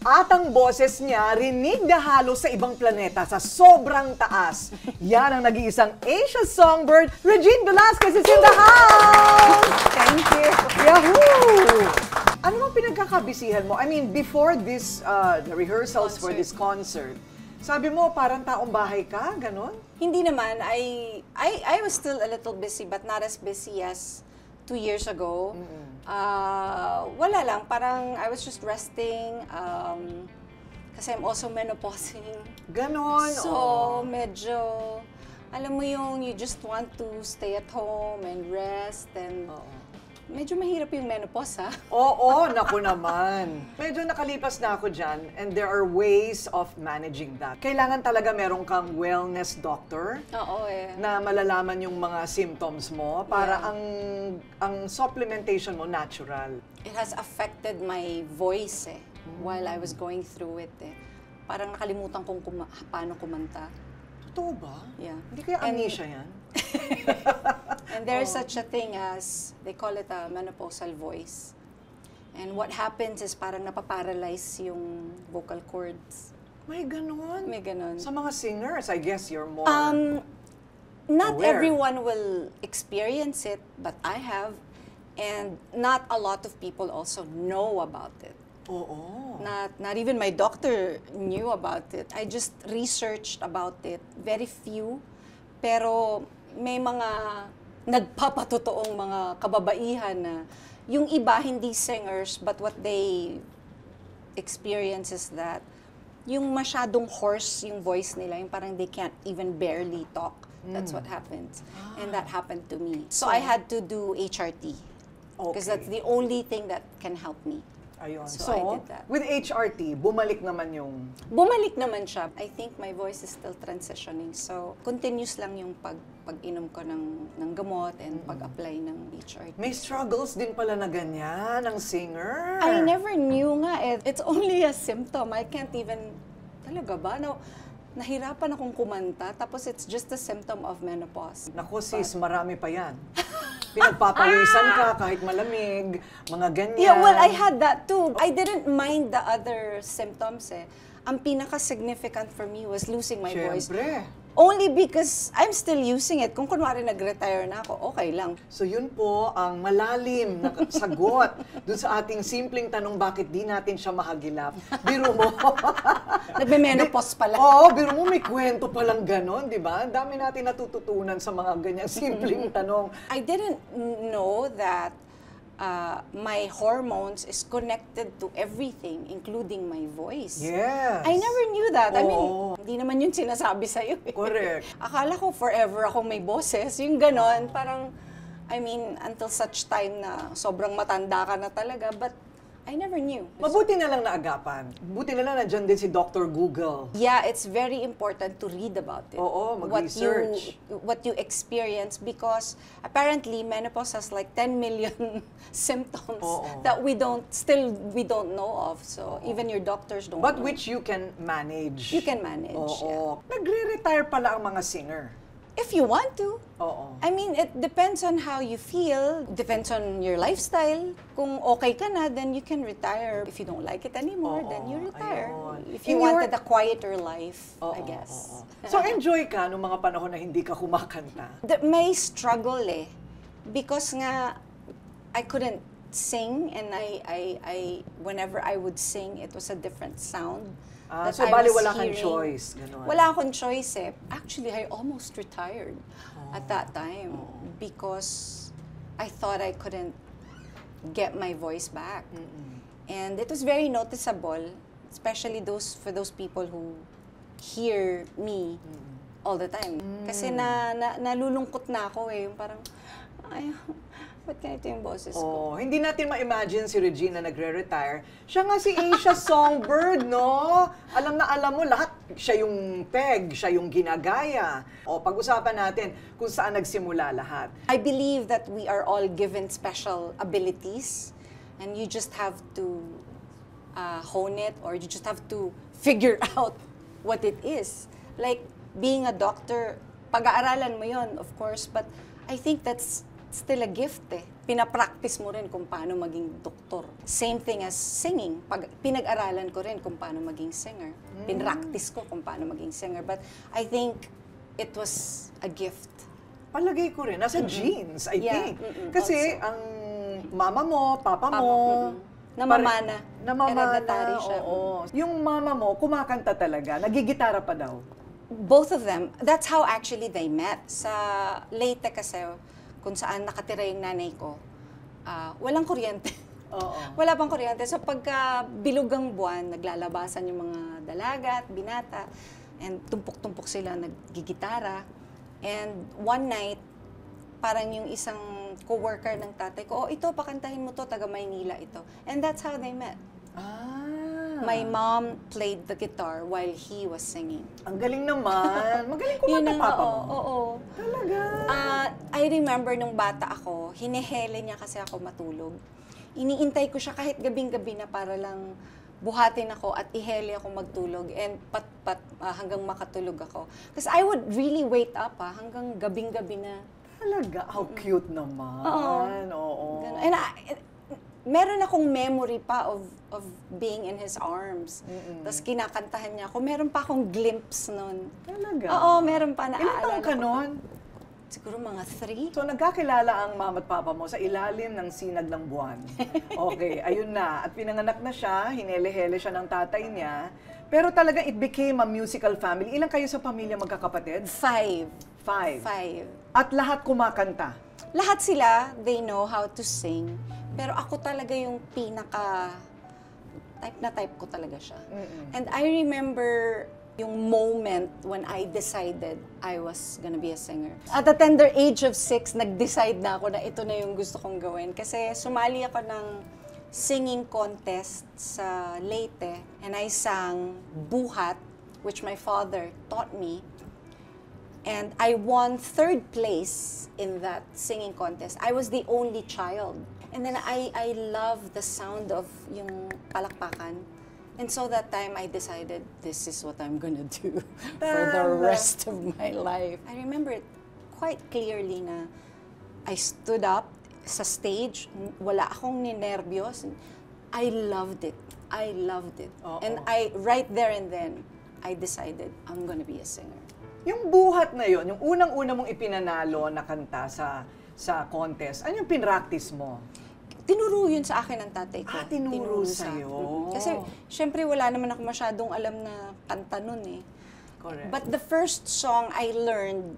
At ang boses niya, rinig na halos sa ibang planeta sa sobrang taas. Yan ang nag-iisang Asian Songbird, Regine Velasquez is in the house! Thank you! Yahoo! Ano bang pinagkakabisihan mo? I mean, before this, the rehearsals for this concert, sabi mo parang taong bahay ka, ganon? Hindi naman. I was still a little busy, but not as busy as 2 years ago. Wala lang, parang I was just resting kasi I'm also menopausing. Ganon? So, medyo, alam mo yung you just want to stay at home and rest and medyo mahirap yung menopause, ha? Oo, naku naman. Medyo nakalipas na ako dyan and there are ways of managing that. Kailangan talaga meron kang wellness doctor na malalaman yung mga symptoms mo para ang supplementation mo natural. It has affected my voice while I was going through it. Parang nakalimutan kong paano kumanta. Totoo ba? Yeah. Hindi kaya amnesia yan? And there's such a thing as, they call it a menopausal voice. And what happens is parang napaparalyze yung vocal cords. May ganon? May ganon. Sa mga singers, I guess you're more not aware. everyone will experience it, but I have. And not a lot of people also know about it. Oo. Not even my doctor knew about it. I just researched about it. Very few. Pero may mga nagpapatotoong mga kababaihan na yung iba hindi singers, but what they experience is that yung masyadong hoarse yung voice nila, yung parang they can't even barely talk. That's what happens. And that happened to me. So I had to do HRT. Because that's the only thing that can help me. Ayun. So I did that. With HRT, bumalik naman yung... Bumalik naman siya. I think my voice is still transitioning. So, continuous lang yung pag-inom ko ng gamot and pag-apply ng HRT. May struggles din pala na ganyan, ng singer. I never knew nga eh. It's only a symptom. I can't even... Talaga ba? No, nahirapan akong kumanta, tapos it's just a symptom of menopause. Naku sis, marami pa yan. Pinagpapawisan ka kahit malamig, mga ganyan. Yeah, well, I had that too. I didn't mind the other symptoms eh. Ang pinaka-significant for me was losing my voice. Only because I'm still using it. Kung kunwari nag-retire na ako, okay lang. So yun po ang malalim na sagot dun sa ating simpleng tanong, bakit di natin siya mahagilap. Biro mo. Nagme-menopause pala. Oo, biro mo may kwento palang ganon, di ba? Ang dami natin natututunan sa mga ganyang simpleng tanong. I didn't know that my hormones is connected to everything, including my voice. Yes. I never knew that. I mean, hindi naman yun sinasabi sa'yo. Correct. Akala ko forever akong may boses. Yung ganon, parang, I mean, until such time na sobrang matanda ka na talaga. But I never knew. Mabuti na lang naagapan. Buti na lang nandiyan din si Dr. Google. Yeah, it's very important to read about it. Oo, mag-research. What you experience, because apparently menopause has like 10 million symptoms that we don't know of. So even your doctors don't But know. which you can manage. You can manage. Yeah. Nagre-retire pala ang mga singer. If you want to. Oo. I mean, it depends on how you feel. Depends on your lifestyle. Kung okay ka na, then you can retire. If you don't like it anymore, then you retire. Ayun. If you wanted a quieter life, I guess. So enjoy ka nung mga panahon na hindi ka kumakanta? May struggle eh. Because nga, I couldn't sing, and I whenever I would sing, it was a different sound. So bali wala kang choice, gano'n. Wala akong choice eh. Actually, I almost retired at that time because I thought I couldn't get my voice back. And it was very noticeable. especially for those people who hear me all the time. Kasi nalulungkot na ako eh, yung parang, ay, ba't ganito yung boses ko? Hindi natin ma-imagine si Regine na nagre-retire. Siya nga si Asia Songbird, no? Alam na alam mo, lahat siya yung peg, siya yung ginagaya. Pag-usapan natin kung saan nagsimula lahat. I believe that we are all given special abilities and you just have to hone it, or you just have to figure out what it is. Like, being a doctor, pag-aaralan mo yon, of course, but I think that's still a gift eh. Pinapractice mo rin kung paano maging doktor. Same thing as singing. Pinag-aralan ko rin kung paano maging singer. Pinractice ko kung paano maging singer. But I think it was a gift. Palagay ko rin. Nasa genes, I think. Kasi also, ang mama mo, papa mo, namamana. Hereditary siya. Yung mama mo, kumakanta talaga. Nagigitara pa daw. Both of them. That's how actually they met. Sa Leyte kasi, kung saan nakatira yung nanay ko, walang kuryente. Wala pang kuryente. So pagka bilugang buwan, naglalabasan yung mga dalaga at binata, and tumpok-tumpok sila, naggigitara. And one night, parang yung isang co-worker ng tatay ko, ito, pakantahin mo to, taga Maynila ito. And that's how they met. My mom played the guitar while he was singing. Ang galing naman. Magaling kumanta papa mo. Oo. Talaga? I remember nung bata ako, hinihele niya kasi ako matulog. Iniintay ko siya kahit gabing-gabi na para lang buhatin ako at ihele ako magtulog and pat-pat hanggang makatulog ako. Because I would really wait up hanggang gabing-gabi na. Talaga? How cute naman. Oo. And meron akong memory pa of being in his arms. Tapos kinakantahan niya ako. Meron pa akong glimpse nun. Talaga? Oo, meron pa. Ilang taon ka nun? Siguro mga 3. So nagkakilala ang mama at papa mo sa ilalim ng sinag ng buwan. Okay, ayun na. At pinanganak na siya, hinele-hele siya ng tatay niya. Pero talaga it became a musical family. Ilang kayo sa pamilya magkakapatid? 5. 5. At lahat kumakanta? Lahat sila, they know how to sing. Pero ako talaga yung type ko talaga siya. And I remember yung moment when I decided I was gonna be a singer. At the tender age of 6, nag-decide na ako na ito na yung gusto kong gawin. Kasi sumali ako ng singing contest sa Leyte. And I sang Buhat, which my father taught me. And I won 3rd place in that singing contest. I was the only child. And then I love the sound of yung palakpakan. And so that time I decided, this is what I'm gonna do for the rest of my life. I remember it quite clearly na I stood up sa stage, wala akong ninervyos. I loved it. And right there and then, I decided, I'm gonna be a singer. Yung Buhat na yon, yung unang-una mong ipinanalo na kanta sa contest, ano yung pinractice mo? Tinuro yun sa akin ng tatay ko. Tinuro sa'yo. Kasi, syempre, wala naman ako masyadong alam na kanta nun eh. Correct. But the first song I learned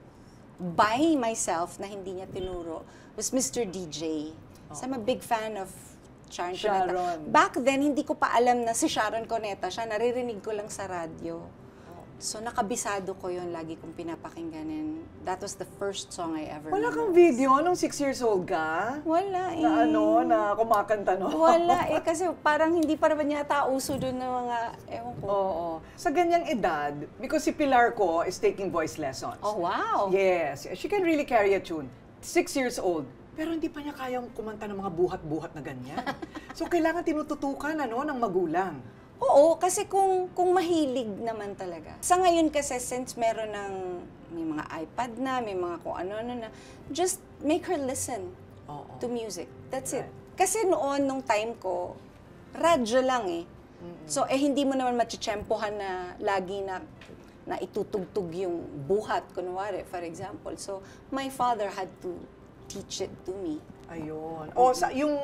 by myself na hindi niya tinuro was Mr. DJ. So I'm a big fan of Sharon Cuneta. Back then, hindi ko pa alam na si Sharon Cuneta siya. Naririnig ko lang sa radyo. So, nakabisado ko yun. Lagi kong pinapakinggan. And that was the first song I ever Wala memorized. kang video nung 6 years old ka? Wala eh. Na kumakanta no? Wala eh. Kasi parang hindi pa naman yata uso doon ng mga, ewan ko. Oo. Sa ganyang edad, because si Pilar ko is taking voice lessons. Oh, wow. Yes. She can really carry a tune. 6 years old. Pero hindi pa niya kayang kumanta ng mga buhat-buhat na ganyan. So, kailangan tinututukan ng magulang. Oo, kasi kung mahilig naman talaga. Sa ngayon kasi, since may mga iPad na, may mga kung ano-ano na, just make her listen to music. That's it. Kasi noon, nung time ko, radyo lang eh. So, hindi mo naman machichempohan na lagi na itutugtog yung buhat, kunwari, for example. So, my father had to teach it to me. Ayun. Yung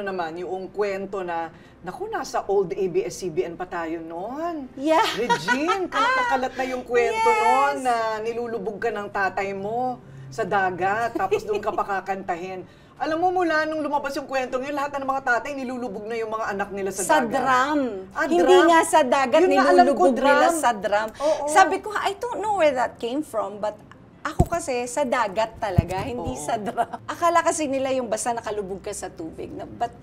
naman, yung kwento na, naku, nasa old ABS-CBN pa tayo noon. Yeah. Regine, kalat na yung kwento noon na nilulubog ka ng tatay mo sa dagat, tapos doon ka pa kakantahin. Alam mo, mula nung lumabas yung kwentong yun, lahat ng mga tatay, nilulubog na yung mga anak nila sa dagat. Sa drum. Hindi drum? nga sa dagat, Yun nga, alam ko, nilulubog nila drum. sa drum. Oo. Sabi ko, I don't know where that came from, but ako kasi sa dagat talaga, hindi sa drum. Akala kasi nila yung basta nakalubog ka sa tubig. But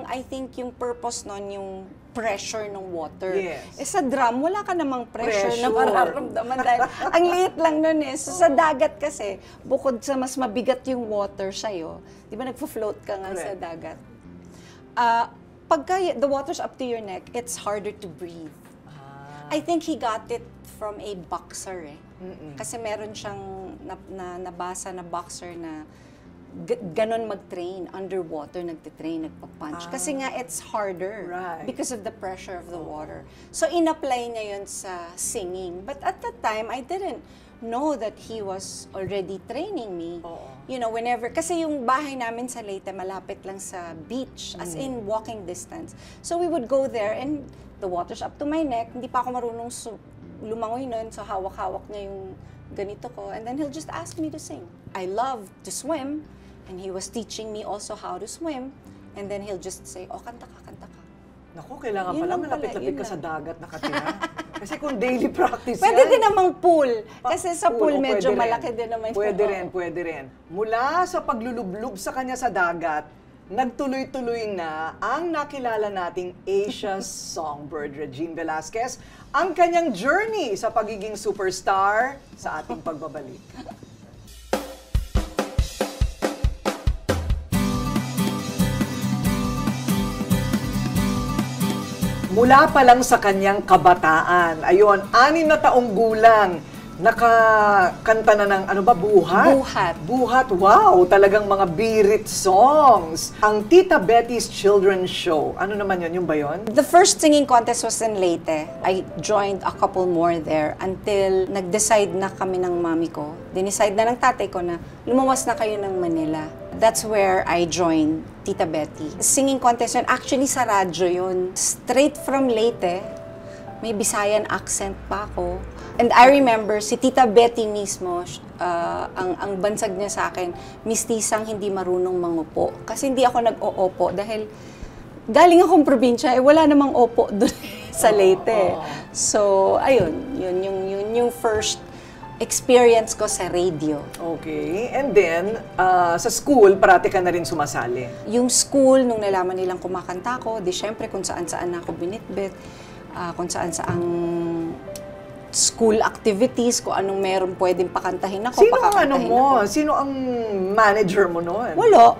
I think yung purpose nun, yung pressure ng water. Yes. Sa drum, wala ka namang pressure na mararamdaman dahil ang liit lang nun eh. So, sa dagat kasi, bukod sa mas mabigat yung water sa'yo, di ba nagfo-float ka nga sa dagat? Pagka the water's up to your neck, it's harder to breathe. I think he got it from a boxer eh. Kasi meron siyang nabasa na boxer na ganon mag-train, underwater, nagtitrain, nagpa-punch. Kasi nga, it's harder because of the pressure of the water. So, in-apply niya yun sa singing. But at that time, I didn't know that he was already training me. You know, whenever, kasi yung bahay namin sa Leyte, malapit lang sa beach, as in walking distance. So, we would go there and the water's up to my neck. Hindi pa ako marunong lumangoy nun, so hawak-hawak niya yung ganito ko. And then he'll just ask me to sing. I love to swim. And he was teaching me also how to swim. And then he'll just say, oh, kanta ka, kanta ka. Naku, kailangan pala malapit-lapit ka sa dagat nakatira. Kasi kung daily practice pwede din namang pool. Kasi sa pool medyo malaki din naman. Pwede rin. Mula sa paglulublob sa kanya sa dagat, nagtuloy-tuloy na ang nakilala nating Asia's Songbird Regine Velasquez, ang kanyang journey sa pagiging superstar sa ating pagbabalik. Mula pa lang sa kanyang kabataan, ayun, 6 na taong gulang, nakakanta na ng buhat? Buhat, wow! Talagang mga birit songs. Ang Tita Betty's Children's Show, ano naman yun? Yung ba yun? The first singing contest was in Leyte. I joined a couple more there until nag-decide na kami ng mami ko. Dinicide na ng tatay ko na lumawas na kayo ng Manila. That's where I joined Tita Betty. Singing contest yun. Actually, sa radyo yun. Straight from Leyte. May Bisayan accent pa ako. And I remember, si Tita Betty mismo, ang bansag niya sa akin, mistisang hindi marunong mangupo. Kasi hindi ako nag-oopo dahil galing akong probinsya, wala namang opo doon sa Leyte. So, ayun, yun yung first experience ko sa radio. Okay. And then, sa school, parati ka na rin sumasali? Yung school, nung nalaman nilang kumakanta ko, di syempre kung saan-saan ako binitbit, kung saan-saan school activities, kung anong meron pwedeng pakantahin ako, Sino ang manager mo noon? Wala.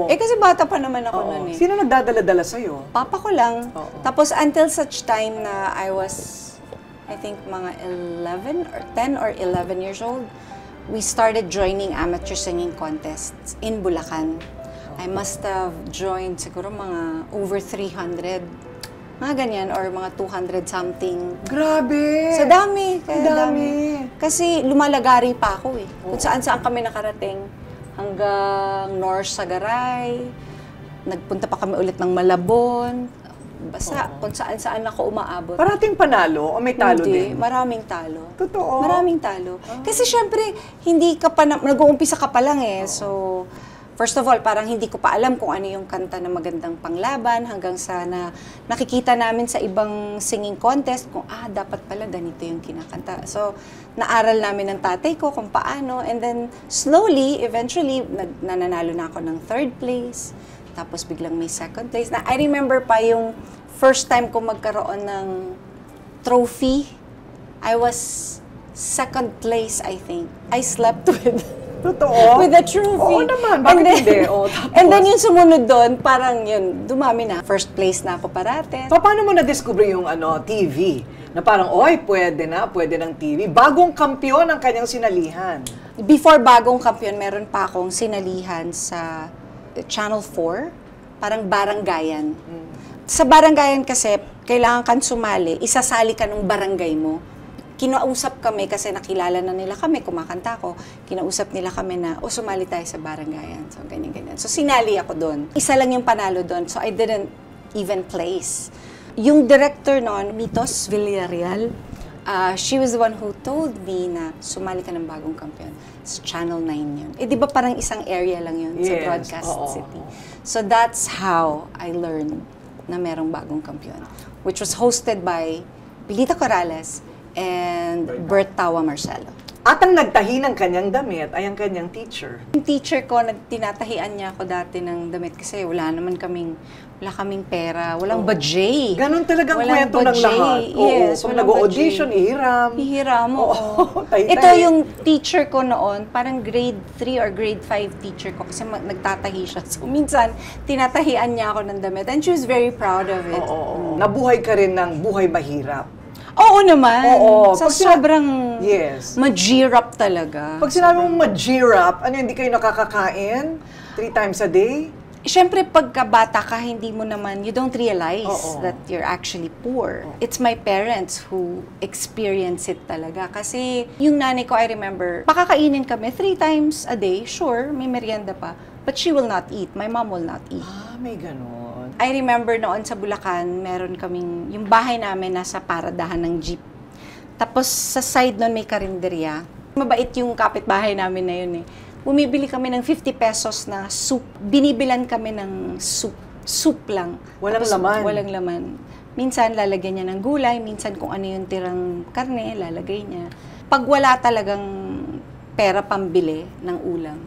Kasi bata pa naman ako noon eh. Sino nagdadala-dala sa'yo? Papa ko lang. Tapos until such time na I was, I think mga 10 or 11 years old, we started joining amateur singing contests in Bulacan. I must have joined siguro mga over 300. Mga ganyan, or mga 200 something. Grabe! Sa dami. Dami. Kasi lumalagari pa ako eh. Kung saan-saan kami nakarating. Hanggang North Sagaray. Nagpunta pa kami ulit ng Malabon. Basta kung saan-saan ako umaabot. Parating panalo o may talo din? Hindi, maraming talo. Totoo? Maraming talo. Kasi syempre, hindi ka pa, nag-uumpisa ka pa lang eh. So, first of all, parang hindi ko pa alam kung ano yung kanta na magandang panglaban hanggang sa nakikita namin sa ibang singing contest kung dapat pala ganito yung kinakanta. So, naaral namin ng tatay ko kung paano. And then, slowly, eventually, nananalo na ako ng 3rd place. Tapos biglang may 2nd place. Na I remember pa yung first time ko magkaroon ng trophy. I was 2nd place, I think. I slept with... Totoo? With the trophy. Oo naman, bakit hindi? And then yung sumunod doon, parang yun, dumami na. First place na ako parate. Paano mo na-discover yung TV? Na parang, pwede ng TV. Bagong kampiyon ang kanyang sinalihan. Before bagong kampiyon, meron pa akong sinalihan sa Channel 4, parang baranggayan. Sa baranggayan kasi, kailangan kang sumali, isasali ka ng barangay mo. Kinausap kami kasi nakilala na nila kami, kumakanta ko. Kinausap nila kami na, sumali tayo sa baranggayan. So, ganyan. So, sinali ako doon. Isa lang yung panalo doon, so I didn't even place. Yung director noon, Mitos Villarreal, She was the one who told me na sumali ka ng bagong kampiyon. Sa Channel 9 yun. Di ba parang isang area lang yun sa Broadcast City. So that's how I learned na merong bagong kampiyon. Which was hosted by Pilita Corrales and Bertawa Marcelo. At ang nagtahi ng kanyang damit ay ang kanyang teacher. Yung teacher ko, tinatahian niya ako dati ng damit kasi wala kaming pera, walang budget. Ganon talagang kwento ng lahat. Yes, kung nag-audition, ihiram. Ihiram, oo. Ito yung teacher ko noon, parang grade 3 or grade 5 teacher ko kasi nagtatahi siya. So minsan, tinatahian niya ako ng damit and she was very proud of it. Nabuhay ka rin ng buhay mahirap. Oo naman. Sa sobrang mag-G-rap talaga. Pag sinabi mong mag-G-rap, hindi kayo nakakakain? 3 times a day? Siyempre, pagkabata ka, hindi mo naman, you don't realize that you're actually poor. It's my parents who experience it talaga. Kasi yung nanay ko, I remember, pakakainin kami 3 times a day. Sure, may merienda pa. But she will not eat. My mom will not eat. May ganon. I remember noon sa Bulacan, meron kaming, yung bahay namin nasa paradahan ng jeep. Tapos sa side noon may karinderya. Mabait yung kapitbahay namin na yun eh. Bumibili kami ng 50 pesos na soup. Binibilan kami ng soup. Soup lang. Walang laman? Walang laman. Minsan lalagyan niya ng gulay, minsan kung ano yung tirang karne, lalagay niya. Pag wala talagang pera pambili ng ulam,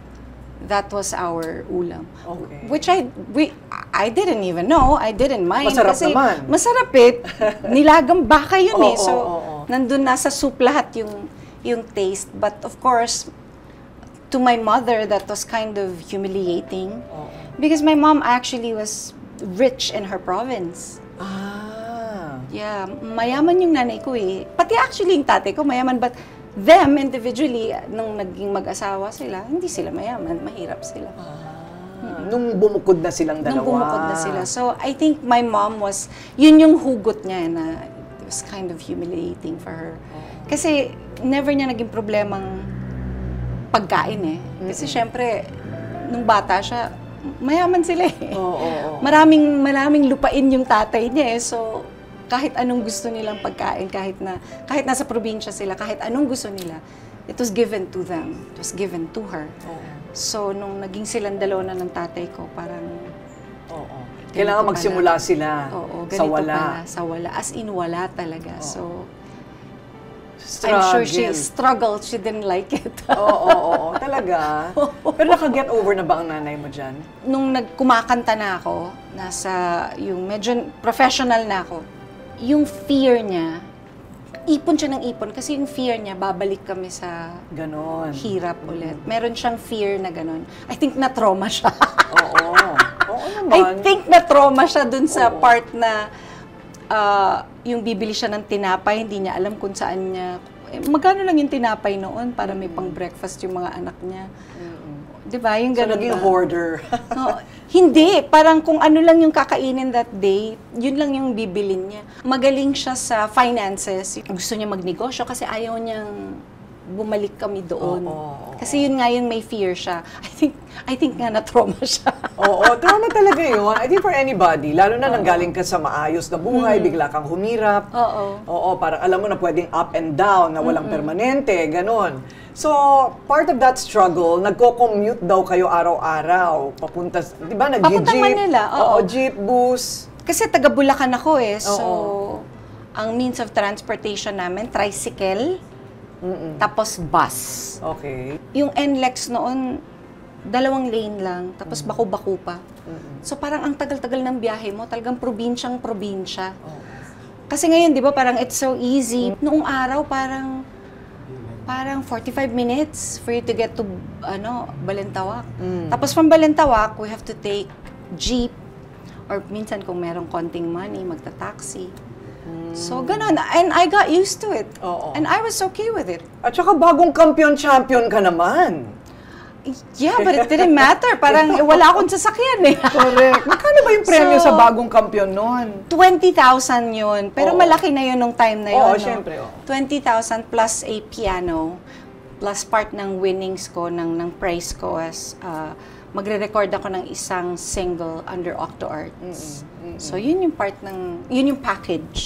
that was our ulam. Okay. Which I didn't even know. I didn't mind. Masarap kasi naman. Masarap eh. Nilagang baka yun eh. So, nandun nasa soup lahat yung taste. But of course, to my mother, that was kind of humiliating. Because my mom actually was rich in her province. Yeah, mayaman yung nanay ko eh. Pati actually yung tatay ko mayaman, but them individually, nung naging mag-asawa sila, hindi sila mayaman, mahirap sila. Nung bumukod na silang dalawa. Nung bumukod na sila. So, I think my mom was, yun yung hugot niya na it was kind of humiliating for her. Kasi never niya naging problemang pagkain eh. Kasi syempre, nung bata siya, mayaman sila eh. Maraming lupain yung tatay niya eh. So, kahit anong gusto nilang pagkain, kahit nasa probinsya sila, kahit anong gusto nila, it was given to them. It was given to her. So, nung naging silang dalawa na ng tatay ko, parang... Kailangan magsimula sila sa wala. Sa wala. As in, wala talaga. So, struggle. I'm sure she struggled. She didn't like it. Talaga. Pero naka-get over na ba ang nanay mo dyan? Nung kumakanta na ako, yung medyo professional na ako, yung fear niya, ipon siya ng ipon kasi yung fear niya, babalik kami sa hirap ulit. Meron siyang fear na ganon. I think na-trauma siya. Oo naman. I think na-trauma siya dun sa part na yung bibili siya ng tinapay, hindi niya alam kung saan niya. Magkano lang yung tinapay noon para may pang-breakfast yung mga anak niya. Diba? Yung so, naging hoarder. Hindi. Parang kung ano lang yung kakainin that day, yun lang yung bibilin niya. Magaling siya sa finances. Gusto niya magnegosyo kasi ayaw niyang bumalik kami doon. Kasi yun nga yung may fear siya. I think nga na-trauma siya. Trauma talaga yun. I think for anybody, lalo na nanggaling ka sa maayos na buhay, bigla kang humirap. Parang alam mo na pwedeng up and down, na walang permanente, ganon. So, part of that struggle, nagko-commute daw kayo araw-araw. Papunta, di ba, nag-jeep? Papuntang Manila, jeep, bus. Kasi taga Bulacan ako eh. So, ang means of transportation namin, tricycle, tapos bus. Okay. Yung NLEX noon, 2 lane lang, tapos baku-baku pa. So, parang ang tagal-tagal ng biyahe mo, talagang probinsyang-probinsya. Kasi ngayon, di ba, parang it's so easy. Noong araw, parang 45 minutes for you to get to Balintawak. Tapos from Balintawak, we have to take jeep or minsan kung merong konting money, magta-taxi. So, ganun. And I got used to it. And I was okay with it. At saka bagong champion ka naman. Yeah, but it didn't matter. Parang wala akong sasakyan eh. Correct. Magkano ba yung premyo sa bagong kampiyon noon? 20,000 yun. Pero malaki na yun nung time na yun. Syempre. 20,000 plus a piano, plus part ng winnings ko, ng prize ko as magre-record ako ng isang single under Octo Arts. So, yun yung part yun yung package.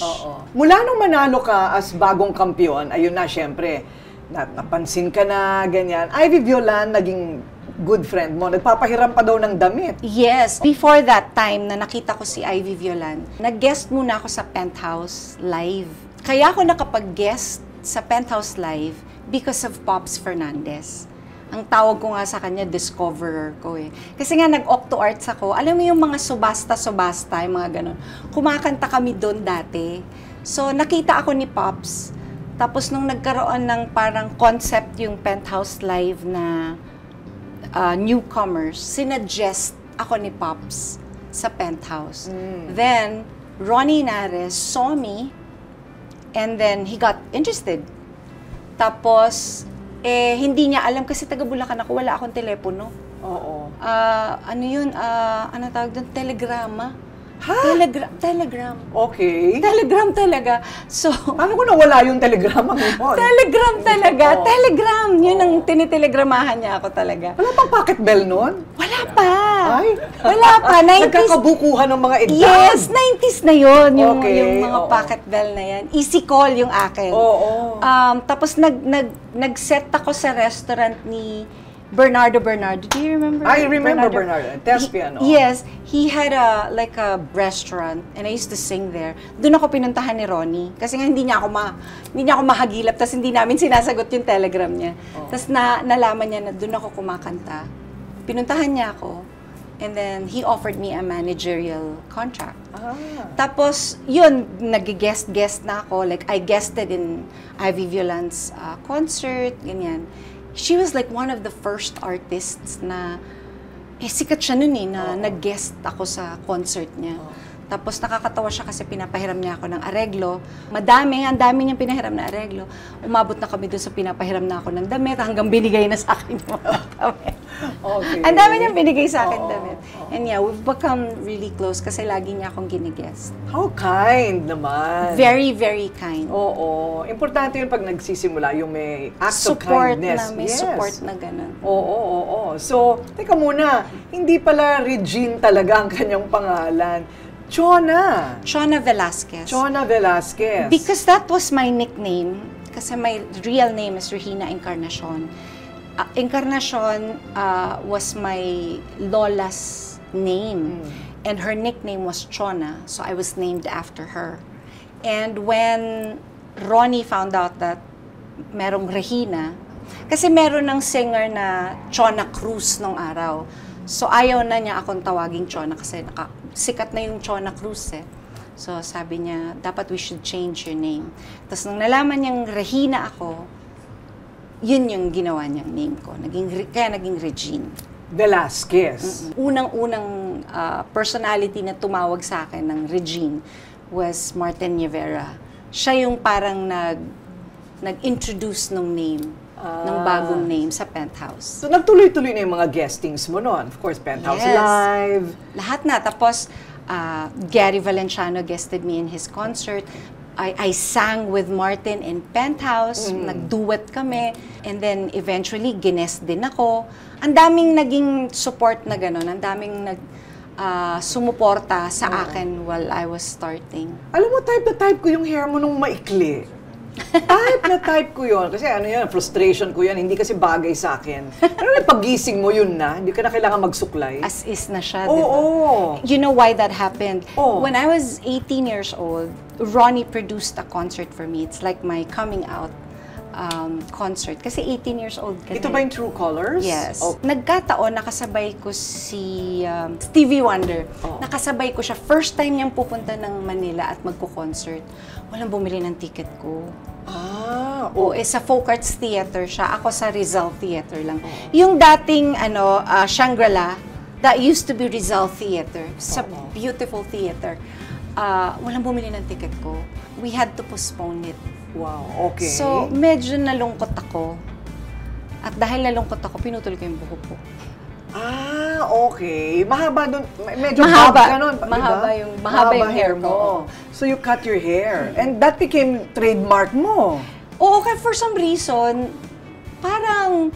Mula nung manalo ka as bagong kampiyon, ayun na, syempre, napansin ka na, ganyan. Ivy Violan, naging good friend mo. Nagpapahiram pa daw ng damit. Yes. Before that time na nakita ko si Ivy Violan, nag-guest muna ako sa Penthouse Live. Kaya ako nakapag-guest sa Penthouse Live because of Pops Fernandez. Ang tawag ko nga sa kanya, discoverer ko eh. Kasi nga nag-octo arts ako. Alam mo yung mga subasta-subasta, yung mga ganun. Kumakanta kami doon dati. So, nakita ako ni Pops. Tapos nung nagkaroon ng parang concept yung Penthouse Live na newcomers, sinuggest ako ni Pops sa Penthouse. Then, Ronnie Nares saw me and then he got interested. Tapos, hindi niya alam kasi taga Bulacan ako, wala akong telepono. Ano yun? Ano tawag doon? Telegrama. Ha? Telegram. Okay. Telegram talaga. So, paano ko nawala yung telegrama ngayon? Telegram talaga. Telegram. Yun ang tinitelegramahan niya ako talaga. Wala pang pocket bell nun? Wala pa. Ay? Wala pa. 90s. Nagkakabukuhan ng mga edad. Yes, 90s na yun. Yung mga Oo. pocket bell na yan. Easy call yung akin. Oo. Tapos nag-set ako sa restaurant ni Bernardo. Do you remember? I remember Bernardo. Thespian. Yes. He had a restaurant and I used to sing there. Doon ako pinuntahan ni Ronnie. Kasi nga hindi niya ako mahagilap. Tapos hindi namin sinasagot yung telegram niya. Tapos nalaman niya na doon ako kumakanta. Pinuntahan niya ako. And then he offered me a managerial contract. Tapos yun, nag-guest na ako. Like I guested in Ivy Violan's concert, ganyan. She was like one of the first artists na, sikat siya nun na nag-guest ako sa concert niya. Tapos nakakatawa siya kasi pinapahiram niya ako ng areglo. Ang dami niyang pinahiram na areglo. Umabot na kami doon sa pinapahiram na ako ng damit hanggang binigay na sa akin yung mga damit. Okay. Ang dami niyang binigay sa akin damit. And yeah, we've become really close kasi lagi niya akong ginigest. How kind naman. Very, very kind. Oo. Importante yun pag nagsisimula, yung may act of Support kindness. May support na gano'n. Oo. So, teka muna, hindi pala Regine talaga ang kanyang pangalan. Chona Velasquez. Chona Velasquez. Because that was my nickname. Kasi my real name is Regina Encarnacion. Encarnacion was my lola's name. And her nickname was Chona. So I was named after her. And when Ronnie found out that merong Regina, kasi meron ng singer na Chona Cruz nung araw. So ayaw na niya akong tawaging Chona kasi sikat na yung Chona Cruz eh. So sabi niya, dapat we should change your name. Tapos nung nalaman niyang Regina ako, yun yung ginawa niyang name ko. Kaya naging Regine. Velasquez. Unang-unang personality na tumawag sa akin ng Regine was Martin Rivera. Siya yung parang nag-introduce ng name. Ng bagong name sa Penthouse. So, nagtuloy-tuloy na yung mga guestings mo noon. Of course, Penthouse Live. Lahat na. Tapos, Gary Valenciano guested me in his concert. I sang with Martin in Penthouse. Nag-duet kami. And then, eventually, ginest din ako. Ang daming naging support na gano'n. Ang daming sumuporta sa akin while I was starting. Alam mo, type na type ko yung hair mo nung maikli. Type ko yun. Kasi ano yun, frustration ko yan. Hindi kasi bagay sa akin. Pero pag-gising mo, yun na. Hindi ka na kailangan magsuklay. As is na siya, di ba? You know why that happened? When I was 18 years old, Ronnie produced a concert for me. It's like my coming out concert. Kasi 18 years old ka. Ito ba yung True Colors? Yes. Nagkataon, nakasabay ko si Stevie Wonder. Nakasabay ko siya. First time niyang pupunta ng Manila at magko-concert. Walang bumili ng ticket ko. Sa Folk Arts Theater siya. Ako sa Rizal Theater lang. Yung dating Shangri-La, that used to be Rizal Theater. Sa beautiful theater. Walang bumili ng ticket ko. We had to postpone it. Wow, okay. So, medyo nalungkot ako. At dahil nalungkot ako, pinutol ko yung buhok ko. Okay. Mahaba doon. Medyo mahaba ka nun. Mahaba yung hair ko. So, you cut your hair. And that became trademark mo. Oo, kaya for some reason, parang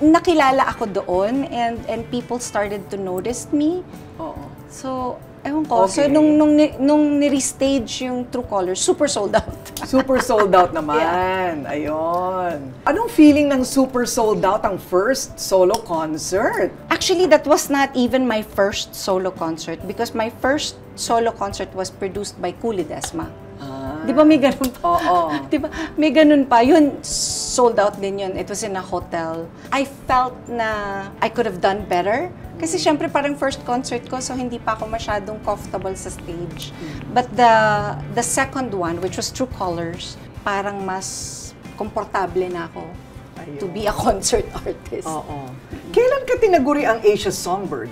nakilala ako doon and people started to notice me. So, Ewan ko. Okay. So, nung ni-restage yung True Colors, super sold out. Super sold out naman. Yeah. Ayun. Anong feeling ng super sold out ang first solo concert? Actually, that was not even my first solo concert because my first solo concert was produced by Kuli Desma. Di ba may ganun pa? Oo. Di ba may ganun pa? Yun, sold out din yun. It was in a hotel. I felt na I could have done better. Kasi syempre parang first concert ko, so hindi pa ako masyadong comfortable sa stage. But the second one, which was True Colors, parang mas komportable na ako to be a concert artist. Oo. Kailan ka tinaguri ang Asia Songbird?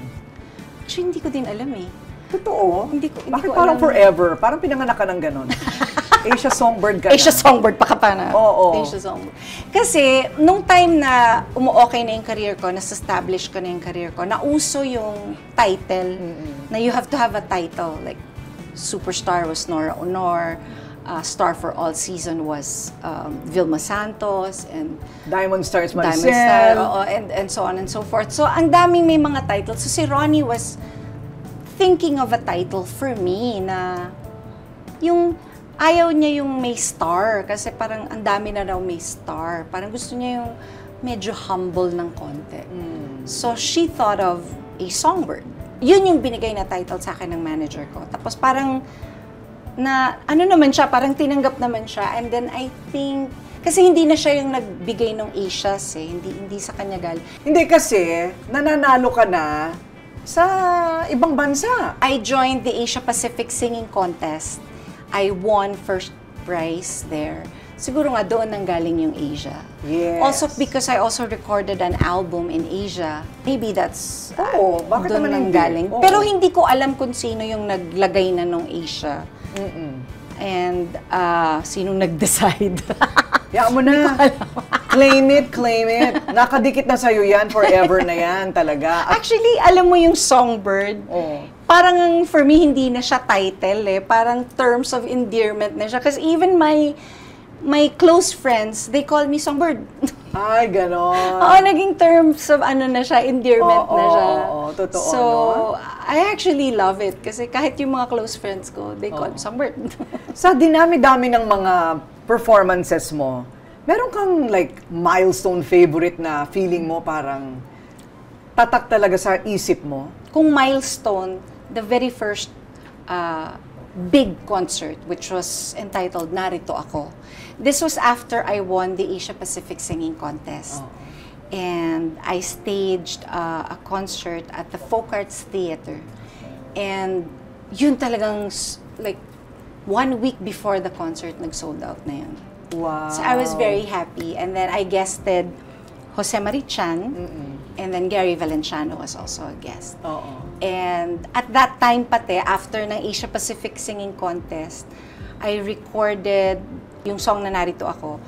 Actually, hindi ko din alam eh. Totoo? Hindi Bakit ko parang alam. Forever? Parang pinanganak ka ng ganon. Asia Songbird ka na. Asia Songbird, pa ka pa na. Oo. Asia Songbird. Kasi, nung time na umu-okay na yung career ko, nas-establish ko na yung career ko, nauso yung title na you have to have a title. Like, Superstar was Nora Honor, Star for All Season was Vilma Santos, and Diamond Stars Marcel. Diamond Star, and so on and so forth. So, ang daming may mga titles. So, si Ronnie was thinking of a title for me na yung ayaw niya yung may star kasi parang ang dami na raw may star. Parang gusto niya yung medyo humble ng konti. So she thought of a songbird. Yun yung binigay na title sa akin ng manager ko. Tapos parang na ano naman siya, parang tinanggap naman siya. And then I think kasi hindi na siya yung nagbigay ng Asias eh. Hindi sa kanya galing. Hindi kasi nananalo ka na sa ibang bansa. I joined the Asia Pacific Singing Contest. I won first prize there. Siguro nga doon nang galing yung Asia. Yes. Also because I also recorded an album in Asia. Maybe that's bakit doon naman nang hindi? galing. Pero hindi ko alam kung sino yung naglagay na nung Asia. And sinong nag-decide. Yaan mo na. Claim it, claim it. Nakadikit na sa'yo yan, forever na yan talaga. Actually, alam mo yung Songbird, parang for me, hindi na siya title eh. Parang terms of endearment na siya. Kasi even my close friends, they call me Songbird. Ay, ganon. Oo, naging terms of na siya, endearment na siya. Totoo. So, I actually love it. Kasi kahit yung mga close friends ko, they call me Songbird. Sa dinami-dami ng mga performances mo, meron kang like milestone favorite na feeling mo parang tatak talaga sa isip mo? Kung milestone, the very first big concert, which was entitled Narito Ako. This was after I won the Asia Pacific Singing Contest. And I staged a concert at the Folk Arts Theater. And yun talagang like 1 week before the concert, nag-sold out na yun. Wow. So I was very happy. And then I guested Jose Marichan, and then Gary Valenciano was also a guest. And at that time pati, after ng Asia Pacific Singing Contest, I recorded yung song na Narito Ako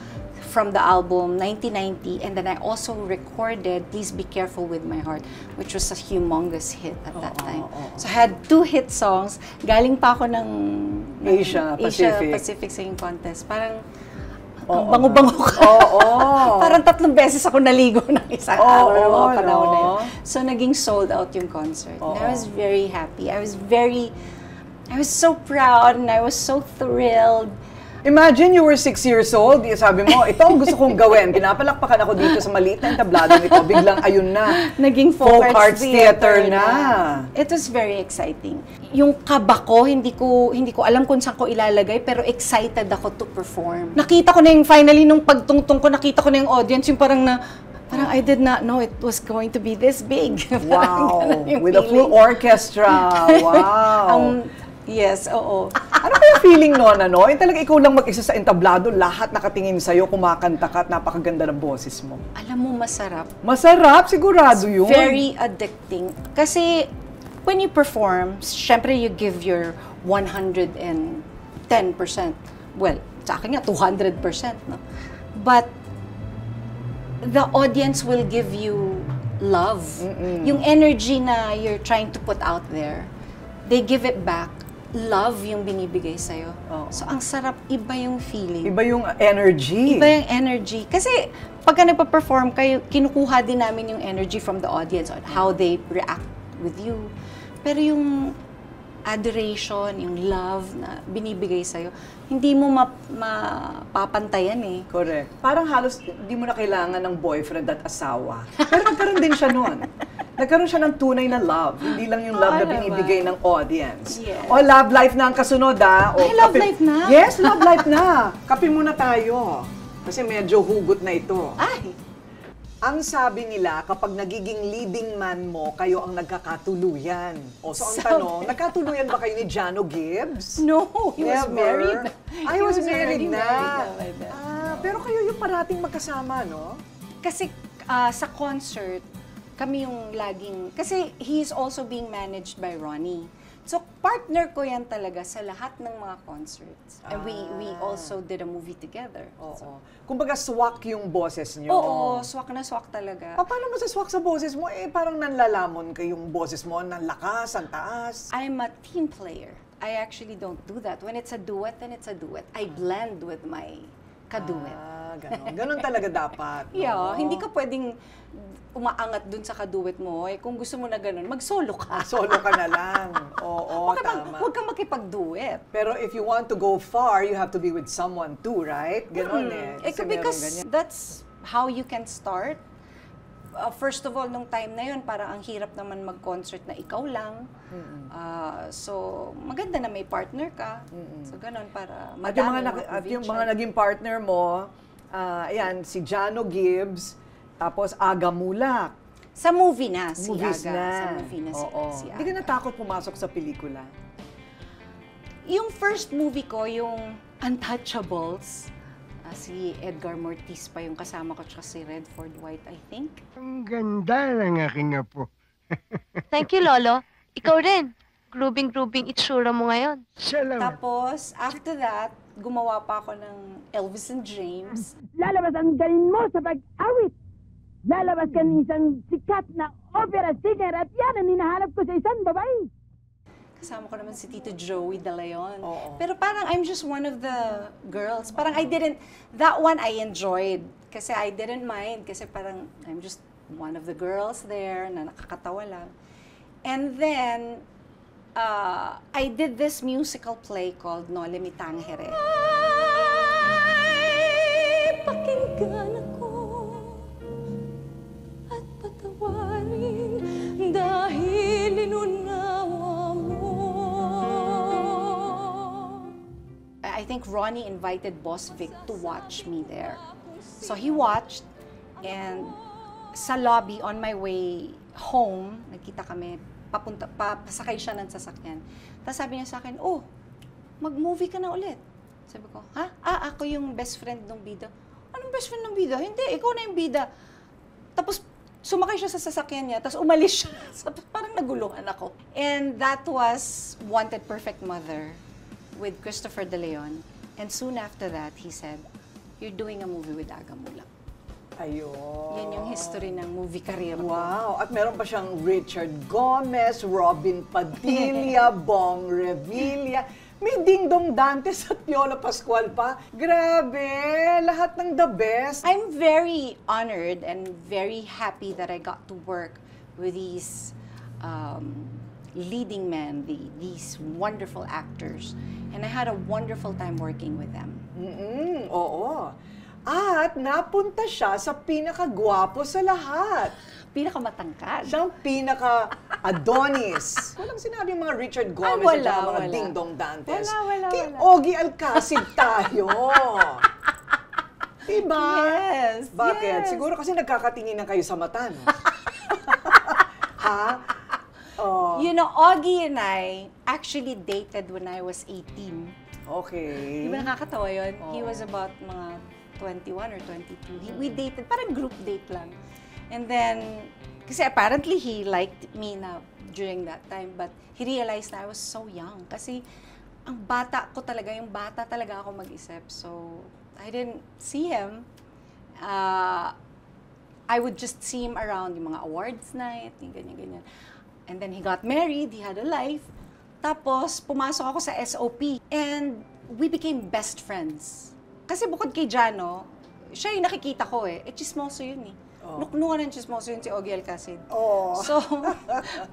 from the album 1990, and then I also recorded Please Be Careful With My Heart, which was a humongous hit at that time. So I had 2 hit songs. Galing pa ako ng Asia Pacific Singing Contest. Parang ang bango-bango ka. Parang 3 beses ako naligo ng isang araw ng mga panahon na yun. So naging sold out yung concert. And I was very happy. I was so proud and I was so thrilled. Imagine you were 6 years old, sabi mo, ito ang gusto kong gawin. Pinapalakpakan ako dito sa maliit na entablado nito. Biglang ayun na. Naging Folk Arts Theater na. It was very exciting. Yung kaba ko, hindi ko alam kung saan ko ilalagay, pero excited ako to perform. Nakita ko na yung finally, nung pagtungtong ko, nakita ko na yung audience, yung parang I did not know it was going to be this big. Wow. With a full orchestra. Wow. Yes, oo. Ano kaya feeling noon, ano? Yung talaga ikaw lang mag-isa sa entablado, lahat nakatingin sa'yo, kumakanta ka at napakaganda ng boses mo. Alam mo, masarap. Masarap, sigurado yun. Very addicting. Kasi, when you perform, syempre you give your 110%. Well, sa akin nga, 200%. No? But, the audience will give you love. Yung energy na you're trying to put out there, they give it back. Love yung binibigay sa'yo. So, ang sarap, iba yung feeling. Iba yung energy. Iba yung energy. Kasi, pagka nagpa-perform kayo, kinukuha din namin yung energy from the audience on how they react with you. Pero yung adoration, yung love na binibigay sa'yo, hindi mo mapapantayan eh. Correct. Parang halos hindi mo na kailangan ng boyfriend at asawa. Pero nagkaroon din siya noon. Nagkaroon siya ng tunay na love. Hindi lang yung love na binibigay ng audience. Yes. O, love life na ang kasunod, ha? O, ay, love life na? Yes, love life na. Kape muna tayo. Kasi medyo hugot na ito. Ay! Ang sabi nila, kapag nagiging leading man mo, kayo ang nagkakatuluyan. O, so ang tanong, nagkatuluyan ba kayo ni Jano Gibbs? No, he was married. He was married na. Married na. Pero kayo yung parating magkasama, no? Kasi sa concert, kami yung laging... Kasi he's also being managed by Ronnie. So, partner ko yan talaga sa lahat ng mga concerts. And we also did a movie together. Oo. So, kumbaga, swak yung boses nyo. oo, swak na swak talaga. Paano mo sa swak sa boses mo? Eh, parang nanlalamon kayong boses mo, ng lakas, ang taas. I'm a team player. I actually don't do that. When it's a duet, then it's a duet. I blend with my kaduet. Ganon. Ganon talaga dapat. No? Yeah, hindi ka pwedeng umaangat dun sa kaduet mo. Eh, kung gusto mo na ganon, mag-solo ka. Solo ka na lang. Oo, tama. Huwag kang makipag-duet. Pero if you want to go far, you have to be with someone too, right? Ganon eh. Because that's how you can start. First of all, nung time na yun, parang ang hirap naman mag-concert na ikaw lang. So, maganda na may partner ka. So, ganon para madami at yung mga naging partner mo, ayan, si Jano Gibbs, tapos Aga Mulak. Sa movie na, si Movies Aga. na. Sa movie na si Aga. Hindi ka natakot pumasok sa pelikula? Yung first movie ko, yung Untouchables, si Edgar Mortiz pa yung kasama ko, tsaka si Redford White, I think. Ang ganda ng aking apo. Thank you, Lolo. Ikaw rin. Grubing-grubing itsura mo ngayon. Salamat. Tapos, after that, gumawa pa ako ng Elvis and James. Lalabas ang galing mo sa pag-awit. Lalabas ka ng isang sikat na opera singer at yan ang hinahanap ko sa isang babae. Kasama ko naman si Tito Joey De Leon. Oo. Pero parang I'm just one of the girls. Parang that one I enjoyed. Kasi I didn't mind. Kasi parang I'm just one of the girls there na nakakatawa lang. And then, I did this musical play called Nole Mi Tangere. Ay, pakinggan ako at patawarin dahil inunawa mo. I think Ronnie invited Boss Vic to watch me there. So he watched, and sa lobby on my way home, nagkita kami, pasakay siya ng sasakyan. Tapos sabi niya sa akin, oh, mag-movie ka na ulit. Sabi ko, ha? Ako yung best friend ng bida. Anong best friend ng bida? Hindi, ikaw na yung bida. Tapos sumakay siya sa sasakyan niya, tapos umalis siya. Parang naguluhan ako. And that was Wanted Perfect Mother with Christopher De Leon. And soon after that, he said, you're doing a movie with Aga Mulak. Ayun. Yan yung history ng movie career ko. Wow. At meron pa siyang Richard Gomez, Robin Padilla, Bong Revilla. May Ding Dong Dantes at Piolo Pascual pa. Grabe! Lahat ng the best. I'm very honored and very happy that I got to work with these leading men, these wonderful actors. And I had a wonderful time working with them. Oo. At napunta siya sa pinakagwapo sa lahat. Pinakamatangkad. Siyang pinaka-Adonis. Walang sinabi yung mga Richard Gomez at mga Ding Dong Dantes. Wala. Kay Ogie Alcacid tayo. Diba? Yes. Bakit? Yes. Siguro kasi nagkakatingin na kayo sa mata, no? Ha? Oh. You know, Ogie and I actually dated when I was 18. Okay. Di ba nakakatawa yun? He was about mga 21 or 22. We dated, parang group date lang. And then, kasi apparently he liked me na during that time, but he realized na I was so young. Kasi ang bata ko talaga, yung bata talaga ako mag-isip. So, I didn't see him. I would just see him around yung mga awards night, yung ganyan-ganyan. And then he got married, he had a life. Tapos, pumasok ako sa SOP. And we became best friends. Kasi bukod kay Jano, siya yung nakikita ko eh. Chismoso yun eh. Nuknukan ng chismoso yun si Ogie Alcacid. Oh. So,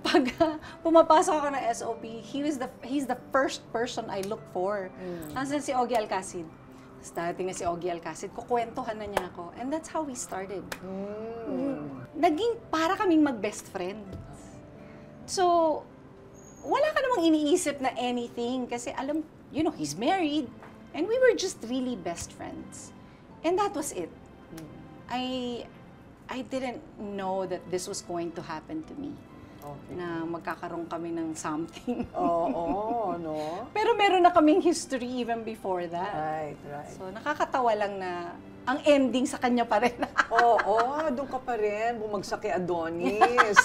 pag pumapasok ako ng SOP, he's the first person I look for. Nasaan si Ogie Alcacid? Tapos darating na si Ogie Alcacid, kukwentuhan na niya ako. And that's how we started. Naging para kaming mag-best friends. So, wala ka namang iniisip na anything kasi alam, he's married. And we were just really best friends. And that was it. I didn't know that this was going to happen to me. Okay. Na magkakaroon kami ng something. Oo, no? Pero meron na kaming history even before that. Right. So, nakakatawa lang na ang ending sa kanya pa rin. Doon ka pa rin. Bumagsak kay Adonis.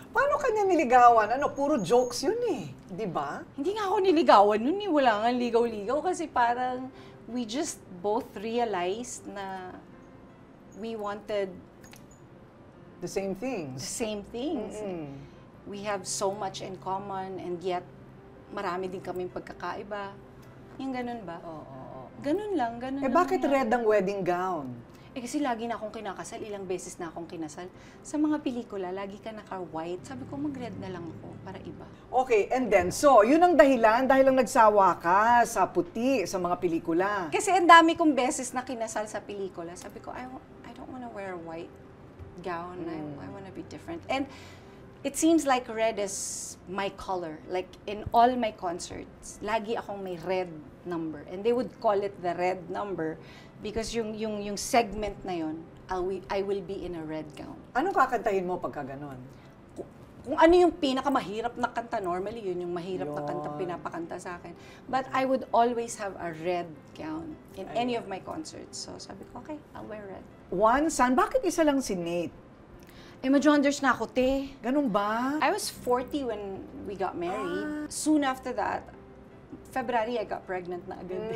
Paano kanya niligawan? Puro jokes yun eh. Di ba? Hindi nga ako niligawan nun eh. Wala nga ligaw-ligaw kasi parang we just both realized na we wanted the same things. We have so much in common and yet marami din kaming pagkakaiba. Yung ganun ba? Ganun lang. Bakit red ang wedding gown? Kasi lagi na akong kinakasal, ilang beses na akong kinasal. Sa mga pelikula, lagi ka naka-white. Sabi ko, mag-red na lang ako para iba. Okay, and then, so, yun ang dahilan dahil lang nagsawa ka sa puti sa mga pelikula. Kasi ang dami kong beses na kinasal sa pelikula. Sabi ko, I don't wanna wear a white gown. I wanna be different. And it seems like red is my color. Like, in all my concerts, lagi akong may red number. And they would call it the red number because yung segment na yun, I will be in a red gown. Anong kakantahin mo pagka ganon? Kung ano yung pinakamahirap na kanta, normally yun yung mahirap na kanta pinapakanta sa akin. But I would always have a red gown in any of my concerts. So sabi ko, okay, I'll wear red. One son, bakit isa lang si Nate? Medyo-unders na ako, te. Ganun ba? I was 40 when we got married. Soon after that, February, I got pregnant na agad.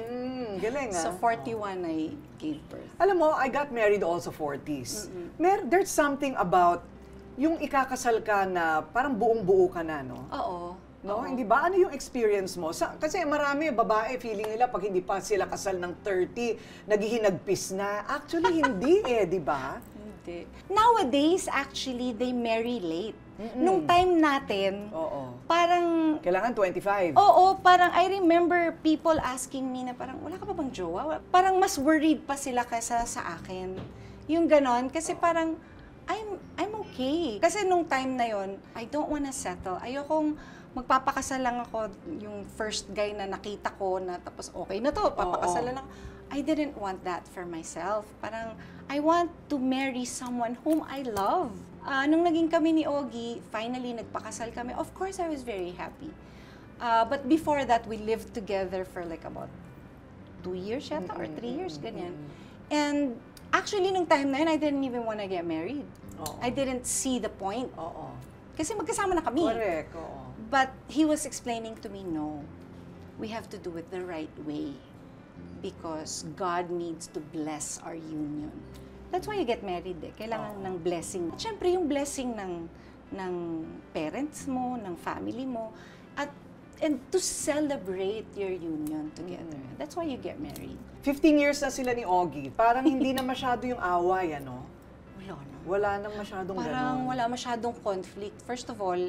Galing So 41, I gave birth. Alam mo, I got married also 40s. There's something about yung ikakasal ka na parang buong-buo ka na, no? Oo. No? Hindi ba? Ano yung experience mo? Kasi marami babae, feeling nila pag hindi pa sila kasal ng 30, naghihinagpis na. Actually, hindi di ba? Hindi. Nowadays, actually, they marry late. Nung time natin, parang... Kailangan 25. Oo, parang I remember people asking me na parang, wala ka pa bang jowa? Parang mas worried pa sila kaysa sa akin. Yung ganon, kasi parang, I'm okay. Kasi nung time na yon, I don't wanna settle. Ayokong magpapakasal lang ako yung first guy na nakita ko na tapos okay na to, papakasalan lang. I didn't want that for myself. Parang, I want to marry someone whom I love. Nung naging kami ni Ogie, finally nagpakasal kami, of course I was very happy. But before that, we lived together for like about 2 years yata or 3 years, ganyan. And actually, nung time na yun, I didn't even want to get married. I didn't see the point. Kasi magkasama na kami. Correct, But he was explaining to me, no, we have to do it the right way. Because God needs to bless our union. That's why you get married Kailangan ng blessing. Siyempre, yung blessing ng parents mo, ng family mo, and to celebrate your union together. That's why you get married. 15 years na sila ni Ogie. Parang hindi na masyado yung away, ano? Wala nang masyadong Parang wala masyadong conflict. First of all,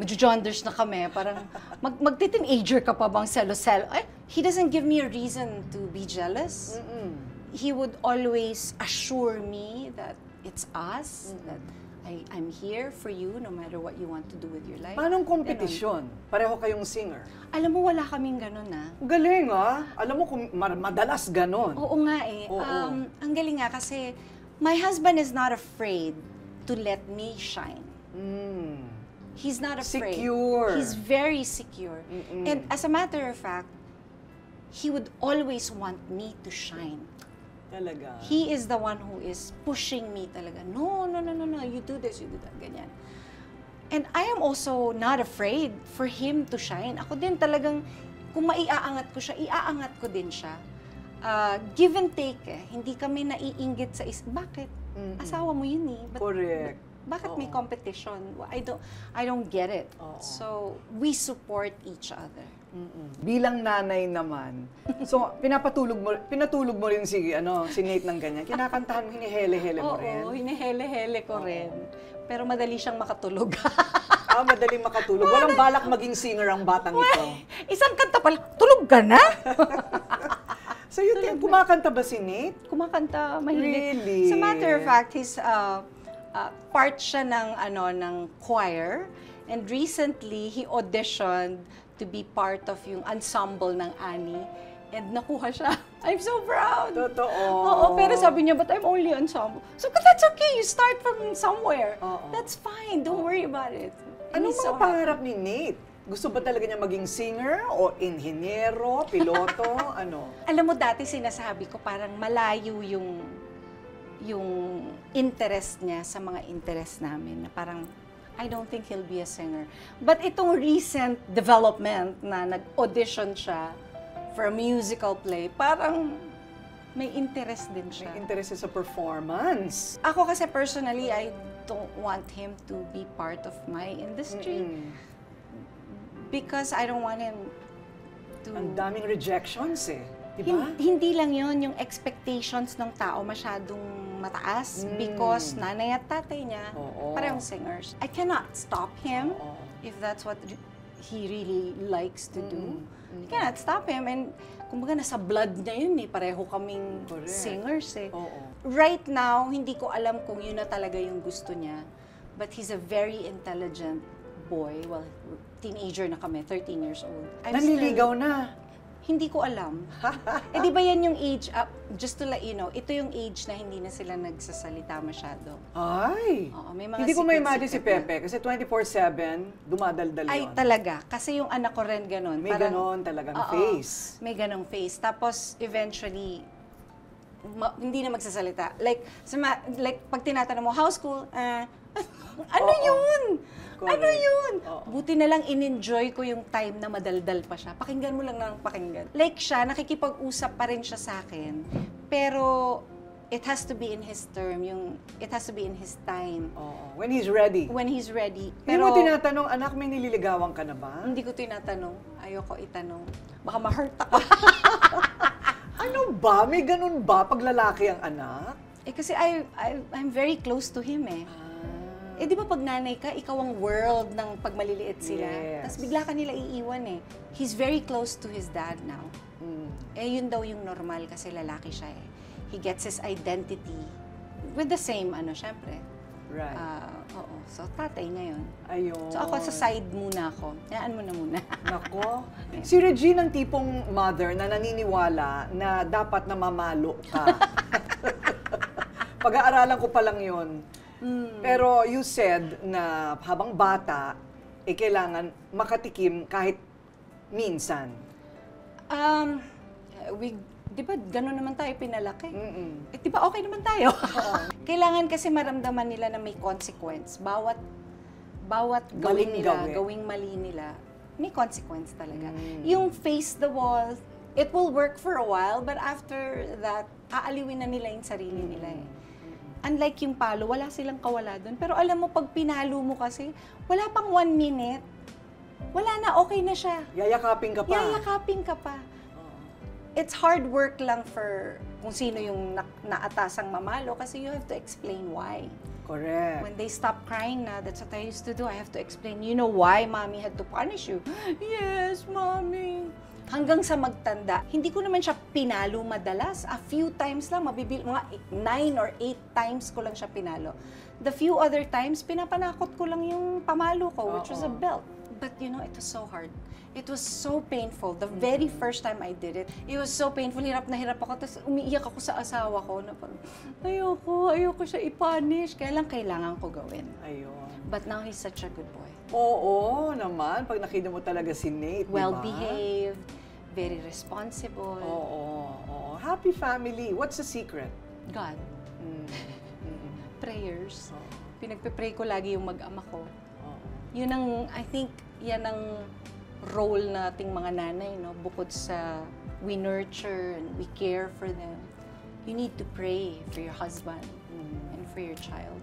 medyo jonders na kami. Parang magti-teenager ka pa bang selo-selo? He doesn't give me a reason to be jealous. He would always assure me that it's us, that I'm here for you no matter what you want to do with your life. Paanong kompetisyon? Pareho kayong singer. Alam mo, wala kaming ganun Galing Alam mo kung madalas ganon. Oo nga ang galing nga kasi my husband is not afraid to let me shine. He's not afraid. Secure. He's very secure. And as a matter of fact, he would always want me to shine. Talaga. He is the one who is pushing me talaga. No, you do this, you do that, ganyan. And I am also not afraid for him to shine. Ako din talagang, kung maiaangat ko siya, iaangat ko din siya. Give and take Hindi kami naiinggit sa Bakit? Asawa mo yun Correct. Bakit may competition? I don't get it. So, we support each other. Bilang nanay naman, so pinatulog mo rin si Nate ng ganyan. Kinakantahan mo, hinihele-hele mo rin. Oo, hinihele-hele ko rin. Pero madali siyang makatulog. Madaling makatulog. Walang balak maging singer ang batang ito. Isang kanta pala, tulog ka na? So kumakanta ba si Nate? Kumakanta, mahilig. Really? As a matter of fact, he's part siya ng choir. And recently, he auditioned to be part of yung ensemble ng Ani. And nakuha siya. I'm so proud. Totoo. Oo, pero sabi niya, but I'm only ensemble. So, but that's okay. You start from somewhere. That's fine. Don't worry about it. Anong mga pangarap ni Nate? Gusto ba talaga niya maging singer o inhinyero, piloto, Alam mo, dati sinasabi ko parang malayo yung interest niya sa mga interest namin. Na parang, I don't think he'll be a singer. But itong recent development na nag-audition siya for a musical play, parang may interest din siya. May interest sa performance. Ako kasi personally, I don't want him to be part of my industry. Because I don't want him to... Ang daming rejections diba? Hindi lang yon, yung expectations ng tao masyadong mataas because nanay at tatay niya parehong singers. I cannot stop him if that's what he really likes to do. I cannot stop him, and kumbaga nasa blood na yun pareho kaming singers Right now, hindi ko alam kung yun na talaga yung gusto niya, but he's a very intelligent boy. Well, teenager na kami, 13 years old. Nanliligaw na. Hindi ko alam. Di ba yan yung age, just to let you know, ito yung age na hindi na sila nagsasalita masyado. Ay! Oo, may mga hindi ko ma-imagine si secret Pepe, kasi 24/7, dumadaldal Ay, yun. talaga. Kasi yung anak ko rin ganun. May ganon talagang face. May ganong face. Tapos, eventually, hindi na magsasalita. Like pag tinatanong mo, how's school? Ano yun? Correct. Ano yun? Buti na lang in-enjoy ko yung time na madaldal pa siya. Pakinggan mo lang ng pakinggan. Like siya, nakikipag-usap pa rin siya sa akin. Pero, it has to be in his term. It has to be in his time. When he's ready. When he's ready. Hindi mo tinatanong, anak, may nililigawan ka na ba? Hindi ko tinatanong. Ayoko itanong. Baka ma-hurt ako. Ano ba? May ganun ba pag lalaki ang anak? Kasi I'm very close to him di ba pag nanay ka, ikaw ang world ng pag maliliit sila. Yes. Tapos bigla ka nila iiwan He's very close to his dad now. Yun daw yung normal kasi lalaki siya He gets his identity with the same, syempre. Right. Oo. So, tatay ngayon. Ayun. So, ako sa side muna ako. Hayaan mo na muna. Nako. Si Regine ang tipong mother na naniniwala na dapat na mamalo ka. Pag-aaralan ko pa lang yun. Pero you said na habang bata, kailangan makatikim kahit minsan. Di ba gano'n naman tayo pinalaki? Di ba okay naman tayo? Kailangan kasi maramdaman nila na may consequence. Bawat gawing mali nila, may consequence talaga. Yung face the wall, it will work for a while, but after that, aaliwin na nila yung sarili nila Unlike yung palo, wala silang kawala doon. Pero alam mo, pag pinalo mo kasi, wala pang 1 minute, wala na, okay na siya. Yayakapin ka pa. Yayakapin ka pa. It's hard work lang for kung sino yung naatasang mamalo kasi you have to explain why. Correct. When they stop crying na, that's what I used to do. I have to explain, you know why mommy had to punish you? Yes, mommy. Hanggang sa magtanda, hindi ko naman siya pinalo madalas. A few times lang, mga 9 or 8 times ko lang siya pinalo. The few other times, pinapanakot ko lang yung pamalo ko, which was a belt. But it was so hard. It was so painful. The very first time I did it, it was so painful. Hirap na hirap ako. Tapos umiiyak ako sa asawa ko na parang, ayoko siya i-punish. Kaya lang kailangan ko gawin. Ayun. But now he's such a good boy. Oo naman. Pag nakita mo talaga si Nate, well-behaved, very responsible. Oo. Happy family. What's the secret? God. Prayers. Pinagpe-pray ko lagi yung mag-ama ko. Yun ang, I think, yan ang role nating mga nanay, bukod sa we nurture and we care for them. You need to pray for your husband and for your child.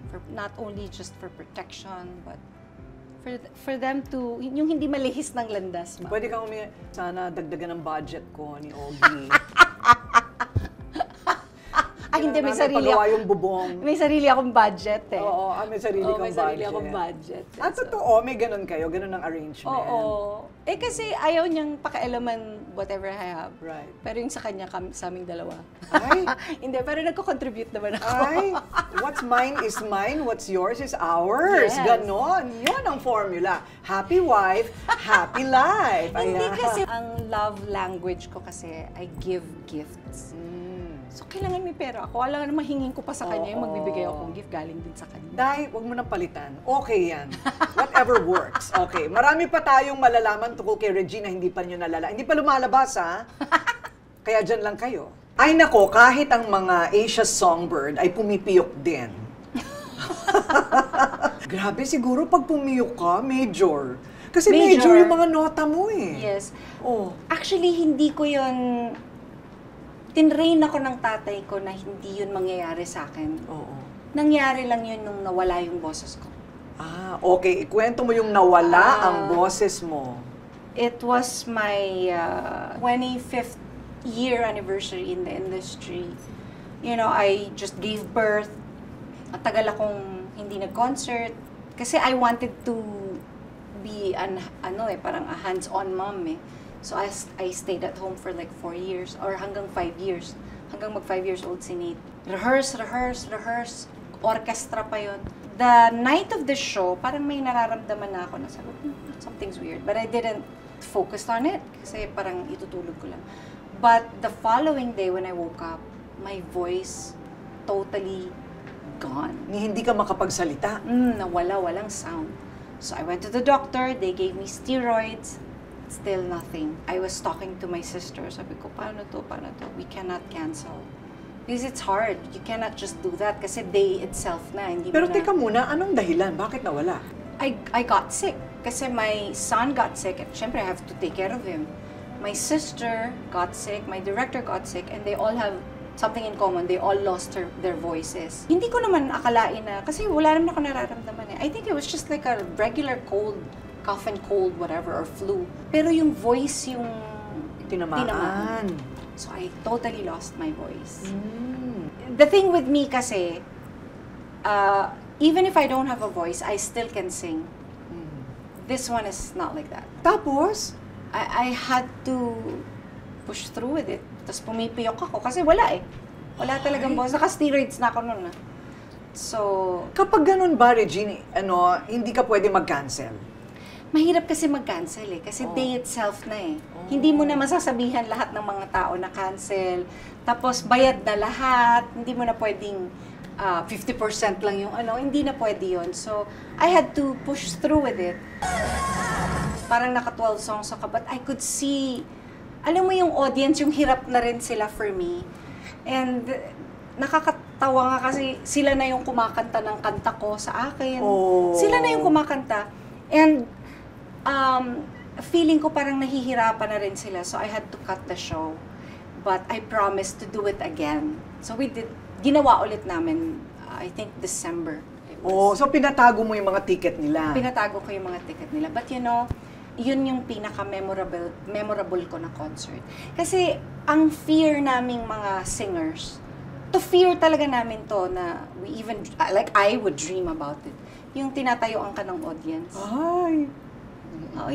For not only just for protection, but For them to, yung hindi malihis ng landas, ma'am. Pwede kang sana dagdagan ng budget ko ni Ogie. Hindi, may sarili ako. Yung bubong. May sarili akong budget eh. Oo, may sarili kang budget. May sarili akong budget. Totoo, may ganun kayo, ganun ang arrangement. Oo. Kasi ayaw niyang pakialaman whatever I have. Right. Pero yung sa kanya, sa aming dalawa. Ay? Hindi, pero nagko-contribute naman ako. Ay, what's mine is mine, what's yours is ours. Yes. Ganon. Yun ang formula. Happy wife, happy life. Hindi kasi, ang love language ko kasi, I give gifts. So, kailangan may pera ako. Alam naman, hingin ko pa sa kanya yung magbibigay akong gift galing din sa kanya. Dahil, wag mo nang palitan. Okay yan. Whatever works. Okay. Marami pa tayong malalaman tungkol kay Regina, hindi pa nyo nalala. Hindi pa lumalabas, ha? Kaya dyan lang kayo. Ay nako, kahit ang mga Asia Songbird ay pumipiyok din. Grabe, siguro pag pumiyok ka, major. Kasi major yung mga nota mo eh. Yes. Actually, hindi ko yun... Tinrain ako ng tatay ko na hindi yun mangyayari sa akin. Oo. Nangyari lang yun nung nawala yung boses ko. Okay. Ikwento mo yung nawala ang boses mo. It was my 25th year anniversary in the industry. You know, I just gave birth. At tagal akong hindi nag-concert. Kasi I wanted to be parang a hands-on mom eh. So I stayed at home for like 4 years or hanggang 5 years. Hanggang mag 5 years old si Nate. Rehearse. Orchestra pa yun. The night of the show, parang may nararamdaman na ako na sabi, something's weird. But I didn't focus on it kasi parang itutulog ko lang. But the following day when I woke up, my voice totally gone. Hindi ka makapagsalita? Nawala, walang sound. So I went to the doctor, they gave me steroids. Still nothing. I was talking to my sister. Sabi ko, paano to? We cannot cancel. Because it's hard. You cannot just do that kasi day itself na. Pero teka muna, anong dahilan? Bakit nawala? I got sick. Kasi my son got sick. At syempre, I have to take care of him. My sister got sick. My director got sick. And they all have something in common. They all lost their voices. Hindi ko naman akalain na, kasi wala naman ako nararamdaman eh. I think it was just like a regular cold, cough and cold, whatever, or flu. Pero yung voice, yung tinamaan. So I totally lost my voice. The thing with me kasi, even if I don't have a voice, I still can sing. This one is not like that. Tapos? I had to push through with it. Tapos pumipiyok ako kasi wala eh. Wala talagang voice. Naka-steroids na ako noon. So, kapag ganun ba, Regine, hindi ka pwede mag-cancel? Mahirap kasi mag-cancel eh. Kasi day itself na eh. Hindi mo na masasabihan lahat ng mga tao na cancel. Tapos bayad na lahat. Hindi mo na pwedeng 50% lang yung Hindi na pwede yun. So, I had to push through with it. Parang naka 12 songs ako. But I could see, alam mo yung audience, yung hirap na rin sila for me. And nakakatawa nga kasi sila na yung kumakanta ng kanta ko sa akin. Sila na yung kumakanta. And feeling ko parang nahihirapan na rin sila. So I had to cut the show. But I promised to do it again. So we did. Ginawa ulit namin, I think December. So pinatago mo yung mga ticket nila? Pinatago ko yung mga ticket nila. But you know, yun yung pinaka-memorable ko na concert. Kasi ang fear naming mga singers, fear talaga namin to na we even, like I would dream about it. Yung tinatayuan ka ng audience. Ay!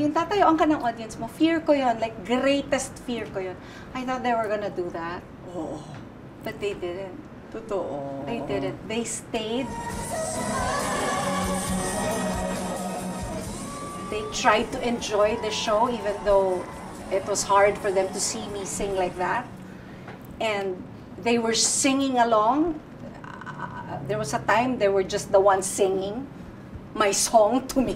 Yung tatayuan ka ng audience mo, fear ko yun, like greatest fear ko yun. I thought they were gonna do that. But they didn't. Totoo. They didn't. They stayed. They tried to enjoy the show even though it was hard for them to see me sing like that. And they were singing along. There was a time they were just the ones singing my song to me.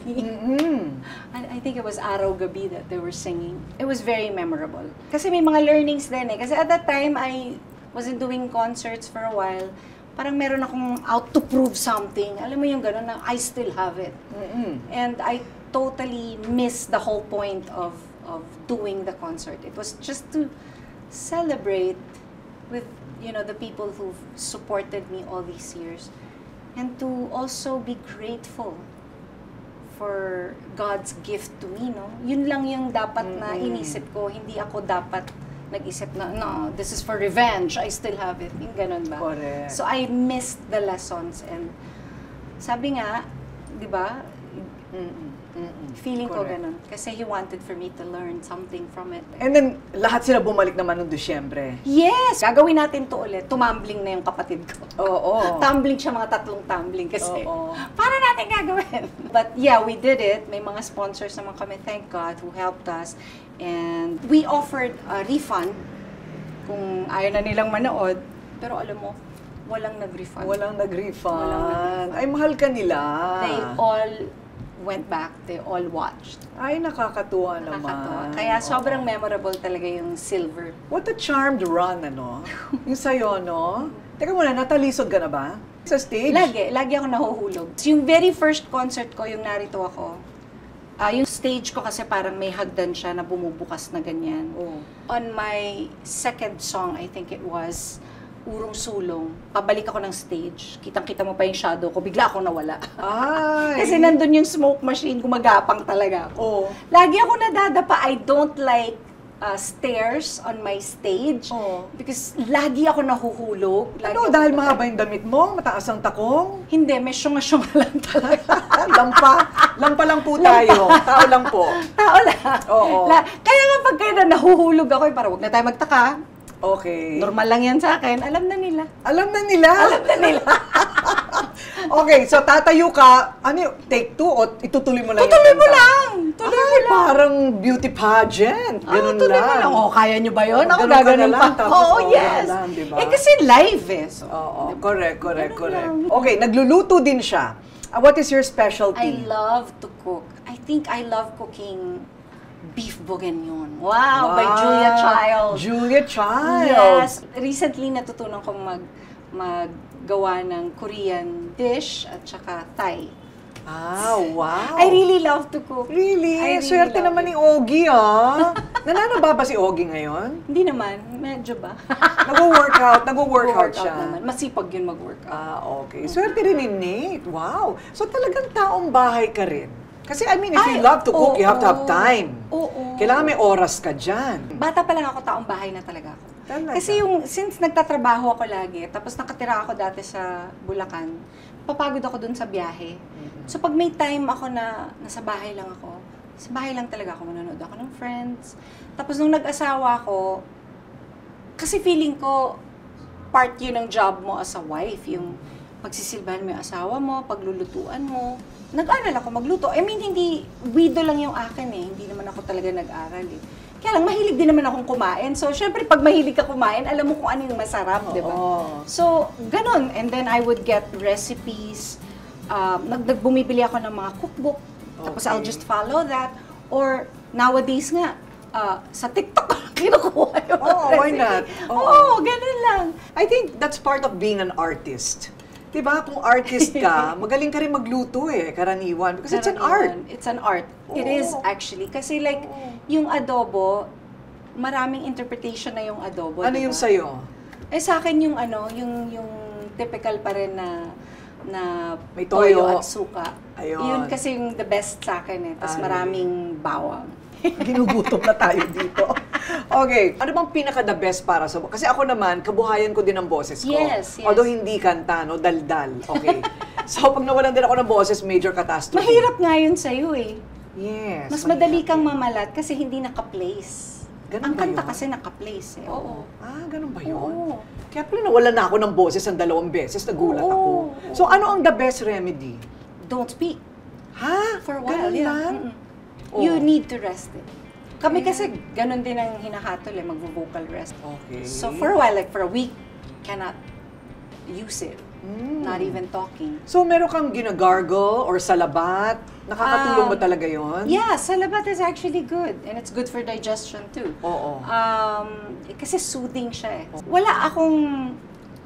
I think it was Araw Gabi that they were singing. It was very memorable. Kasi may mga learnings din eh. Kasi at that time, I wasn't doing concerts for a while. Parang meron akong out to prove something. Alam mo yung gano'n na I still have it. And I totally missed the whole point of doing the concert. It was just to celebrate with, you know, the people who've supported me all these years. And to also be grateful for God's gift to me, no? Yun lang yung dapat na inisip ko. Hindi ako dapat nag-isip na, no, this is for revenge. I still have it. Yung ganun ba? Correct. So I missed the lessons and sabi nga, di ba? Feeling ko ganun. Kasi he wanted for me to learn something from it. And then, lahat sila bumalik naman noong Disyembre. Yes! Gagawin natin to ulit. Tumambling na yung kapatid ko. Oo. Tumbling siya, mga 3 tumbling kasi. Oo. Para natin gagawin. But yeah, we did it. May mga sponsors naman kami, thank God, who helped us. And we offered a refund kung ayaw na nilang manood. Pero alam mo, walang nag-refund. Walang nag-refund. Ay, mahal ka nila. They all went back, they all watched. Ay, nakakatuwa naman. Kaya sobrang memorable talaga yung silver. What a charmed run, ano? Yung sa'yo, no? Teka muna, natalisod ka na ba? Sa stage? Lagi ako nahuhulog. Yung very first concert ko, yung narito ako, yung stage ko kasi parang may hagdan siya na bumubukas na ganyan. Oh. On my second song, I think it was, Urong Sulong, pabalik ako ng stage. Kitang-kita mo pa yung shadow ko, bigla akong nawala. Ay! Kasi nandun yung smoke machine, gumagapang talaga ako. Oh. Lagi ako nadadapa. I don't like stairs on my stage. Oh. Because lagi ako nahuhulog. Lagi Ano, ako dahil mahaba yung damit mo? Mataas ang takong? Hindi, may syunga-syunga lang talaga. Lampa lang po tayo. Tao lang po. Tao lang. Oo. Kaya nga pag kaya na nahuhulog ako, parang huwag na tayo magtaka. Okay. Normal lang yan sa akin. Alam na nila. Alam na nila? Alam na nila. Okay, so tatayo ka, ano yung take 2 o itutuloy mo lang Tuloy yung mo kanta? lang. Tuloy mo lang. Parang beauty pageant. Ganun tuloy lang. mo lang. Oh, kaya nyo ba yun? Ako Ganun ka na gaganon lang, pa. tapos, Oo, ganun yes. lang, diba? Eh kasi live eh. So, Oo, correct. lang. Okay, nagluluto din siya. What is your specialty? I love to cook. I think I love cooking beef bourguignon. Wow, by Julia Child. Julia Child. Yes. Recently, natutunan ko maggawa ng Korean dish at saka Thai. Ah, wow. I really love to cook. Really? I really Swerte love naman it. ni Ogie, ah. Nananaba ba si Ogie ngayon? Hindi naman. Medyo ba? Nag-workout siya. Naman. Masipag yun mag-workout. Ah, okay. Swerte rin ni Nate. Wow. So talagang taong bahay ka rin. Kasi I mean, if you love to cook, you have to have time. Oo. Kailangan may oras ka dyan. Bata pa lang ako, taong bahay na talaga ako. Talaga? Kasi since nagtatrabaho ako lagi, tapos nakatira ako dati sa Bulacan, papagod ako dun sa biyahe. So pag may time ako na nasa bahay lang ako, sa bahay lang talaga ako, manonood ako ng friends. Tapos nung nag-asawa ako, kasi feeling ko, part yun ng job mo as a wife, yung pagsisilbahan mo yung asawa mo, paglulutuan mo. Nag-aral ako magluto. I mean, hindi, wido lang yung akin eh. Hindi naman ako talaga nag-aral eh. Kaya lang, mahilig din naman akong kumain. So, syempre, pag mahilig ka kumain, alam mo kung ano yung masarap, di ba? So, ganun. And then, I would get recipes. Bumibili ako ng mga cookbook. Tapos, I'll just follow that. Or, nowadays nga, sa TikTok, kinukuha yung why not? Oo, ganun lang. I think that's part of being an artist. Diba? Kung artist ka, magaling ka rin magluto eh, karaniwan. Because it's an art. It's an art. It is actually. Kasi like, yung adobo, maraming interpretation na yung adobo. Ano diba? yung sa'yo? Eh sa akin yung yung typical pa rin na may toyo at suka. Ayun. Yun kasi yung the best sa akin eh. Tapos maraming bawang. Ginugutom na tayo dito. Okay, ano bang pinaka-the best para sa... Kasi ako naman, kabuhayan ko din ang boses ko. Yes. Although hindi kanta, no? Daldal. Okay. So, pag nawalan din ako ng boses, major catastrophe. Mahirap nga yun sa'yo eh. Yes. Mas madali kang mamalat kasi hindi naka-place. Ganun ang ba kanta yun? kasi naka-place eh. Oo. Ah, ganun ba yun? Oo. Kaya pala nawalan na ako ng boses ang 2 beses, nagulat ako. So, ano ang the best remedy? Don't speak. Ha? For a while, Ganun yeah. lang? You need to rest it. Kami kasi ganun din ang hinahatol eh, mag-vocal rest. Okay. So for a while, like for a week, cannot use it. Not even talking. So, meron kang ginagargle or salabat? Nakakatulong ba talaga yon? Yeah, salabat is actually good. And it's good for digestion too. Oo. Kasi soothing siya eh. Wala akong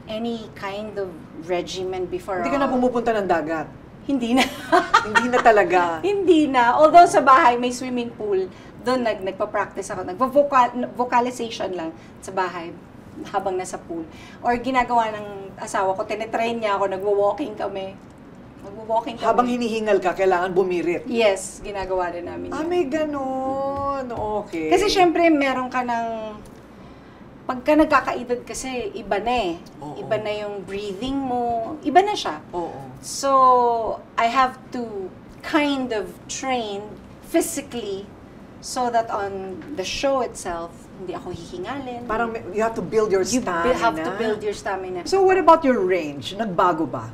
any kind of regimen before. Hindi ka na pumupunta ng dagat? Hindi na. Hindi na talaga. Hindi na. Although sa bahay may swimming pool, doon nagpa-practice ako. Nagvo-vocalization lang sa bahay habang nasa pool. Or ginagawa ng asawa ko, tinetrain niya ako, nagwo-walking kami. Magwo-walking kami. Habang hinihingal ka, kailangan bumirit. Yes, ginagawa rin namin Ah, yun. may ganon. Okay. Kasi syempre, meron ka ng... Pagka nagkakaedad kasi, iba na eh. Oo. Iba na yung breathing mo. Iba na siya. Oo. So, I have to kind of train physically so that on the show itself, hindi ako hihingalin. Parang you have to build your You stamina. have to build your stamina. So what about your range? Nagbago ba?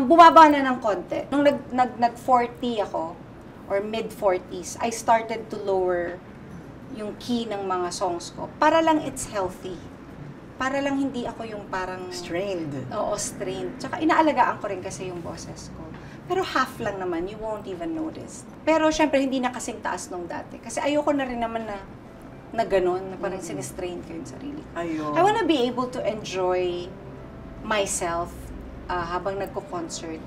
Bumaba na ng konti. Nung nag-40 ako, or mid-40s, I started to lower yung key ng mga songs ko. Para lang it's healthy. Para lang hindi ako yung parang... Strained. Oo, strained. Tsaka inaalagaan ko rin kasi yung boses ko. Pero half lang naman, you won't even notice. Pero syempre, hindi na kasing taas nung dati. Kasi ayoko na rin naman na ganun, na parang sinistrain ko yung sarili ko. Ayun. I wanna be able to enjoy myself habang nagko-concert.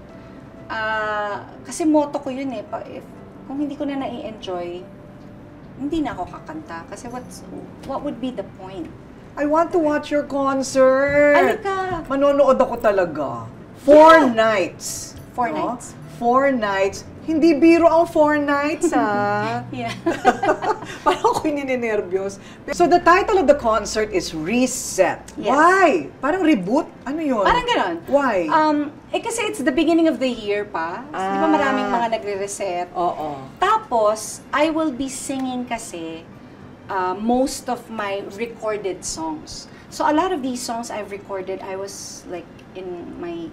Kasi motto ko yun eh. Kung hindi ko na nai-enjoy, hindi na ako kakanta. Kasi what would be the point? I want to watch your concert. Alika! Manonood ako talaga. 4 nights. 4 No? nights. 4 nights. Hindi biro ang 4 nights, ha? Yeah. Parang ako'y nininervyos. So the title of the concert is Reset. Yes. Why? Parang reboot? Ano yun? Parang ganon. Why? Kasi it's the beginning of the year pa. Di ba maraming mga nagre-reset? Oo. Tapos, I will be singing kasi most of my recorded songs. So a lot of these songs I've recorded, I was like in my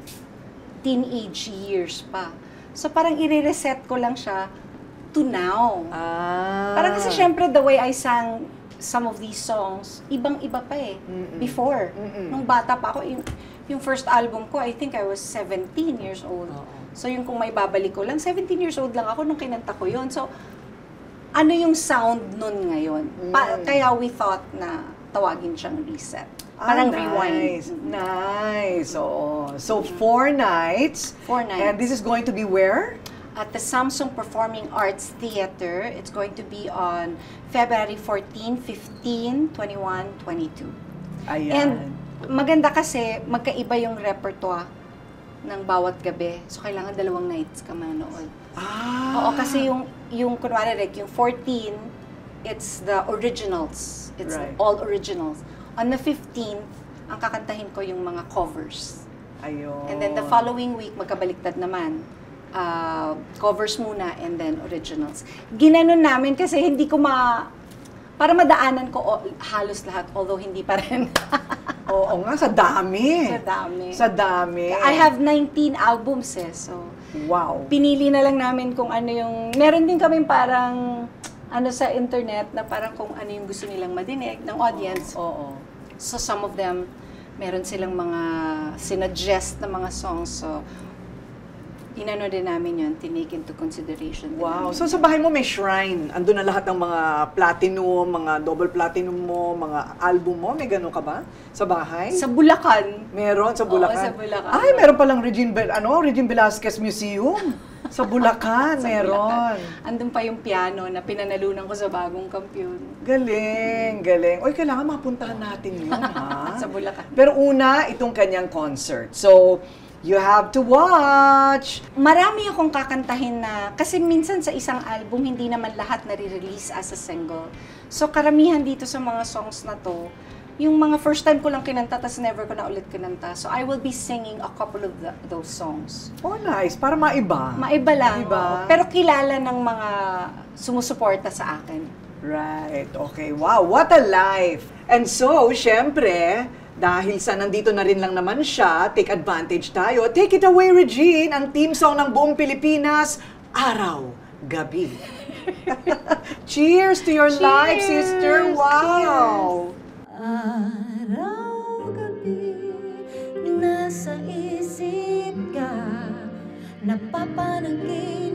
teenage years pa. So parang i-reset ko lang siya to now. Parang kasi syempre the way I sang some of these songs, ibang-iba pa eh. Before. Nung bata pa ako, yung first album ko, I think I was 17 years old. So yung kung may babalik ko lang, 17 years old lang ako nung kinanta ko yun. So, ano yung sound nun ngayon? Kaya we thought na tawagin siyang reset. Parang rewind. Nice. Oo. So, 4 nights. 4 nights. And this is going to be where? At the Samsung Performing Arts Theater. It's going to be on February 14, 15, 21, 22. Ayan. And maganda kasi magkaiba yung repertoire ng bawat gabi. So, kailangan 2 nights ka manood. Oo, kasi yung kunwari, like, yung 14, it's the originals. It's Right. all originals. On the 15th, ang kakantahin ko yung mga covers. Ayun. And then the following week, magkabaliktad naman. Covers muna and then originals. Ginanon namin kasi hindi ko para madaanan ko halos lahat, although hindi pa rin. Oo nga, sa dami. Sa dami. Sa dami. I have 19 albums eh, so... Wow. Pinili na lang namin kung ano yung... Meron din kaming parang sa internet na parang kung ano yung gusto nilang madinig ng audience. Oo. So some of them, meron silang mga sinuggest na mga songs. So, inano din namin yun, tinake into consideration. Wow. So sa bahay mo may shrine. Andun na lahat ng mga platinum, mga double platinum mo, mga album mo. May gano'n ka ba? Sa bahay? Sa Bulacan. Meron, sa Bulacan. Oo, sa Bulacan. Ay, meron palang Regine Velasquez Museum. Sa Bulacan, meron. Andun pa yung piano na pinanalunan ko sa bagong kampiyon. Galing, galing. Oy, kailangan mapuntahan natin yun, ha? Sa Bulacan. Pero una, itong kanyang concert. So, you have to watch. Marami akong kakantahin na, kasi minsan sa isang album, hindi naman lahat nare-release as a single. So, karamihan dito sa mga songs na to, yung mga first time ko lang kinanta, tas never ko na ulit kinanta. So, I will be singing a couple of those songs. Oh, nice. Para maiba. Maiba lang. Diba? Pero kilala ng mga sumusuporta sa akin. Right. Okay. Wow. What a life. And so, syempre, dahil sa nandito na rin lang naman siya, take advantage tayo. Take it away, Regine, ang team song ng buong Pilipinas, Araw, Gabi. Cheers to your life, sister. Wow. Araw-gabi, nasa isip ka, napapanaginip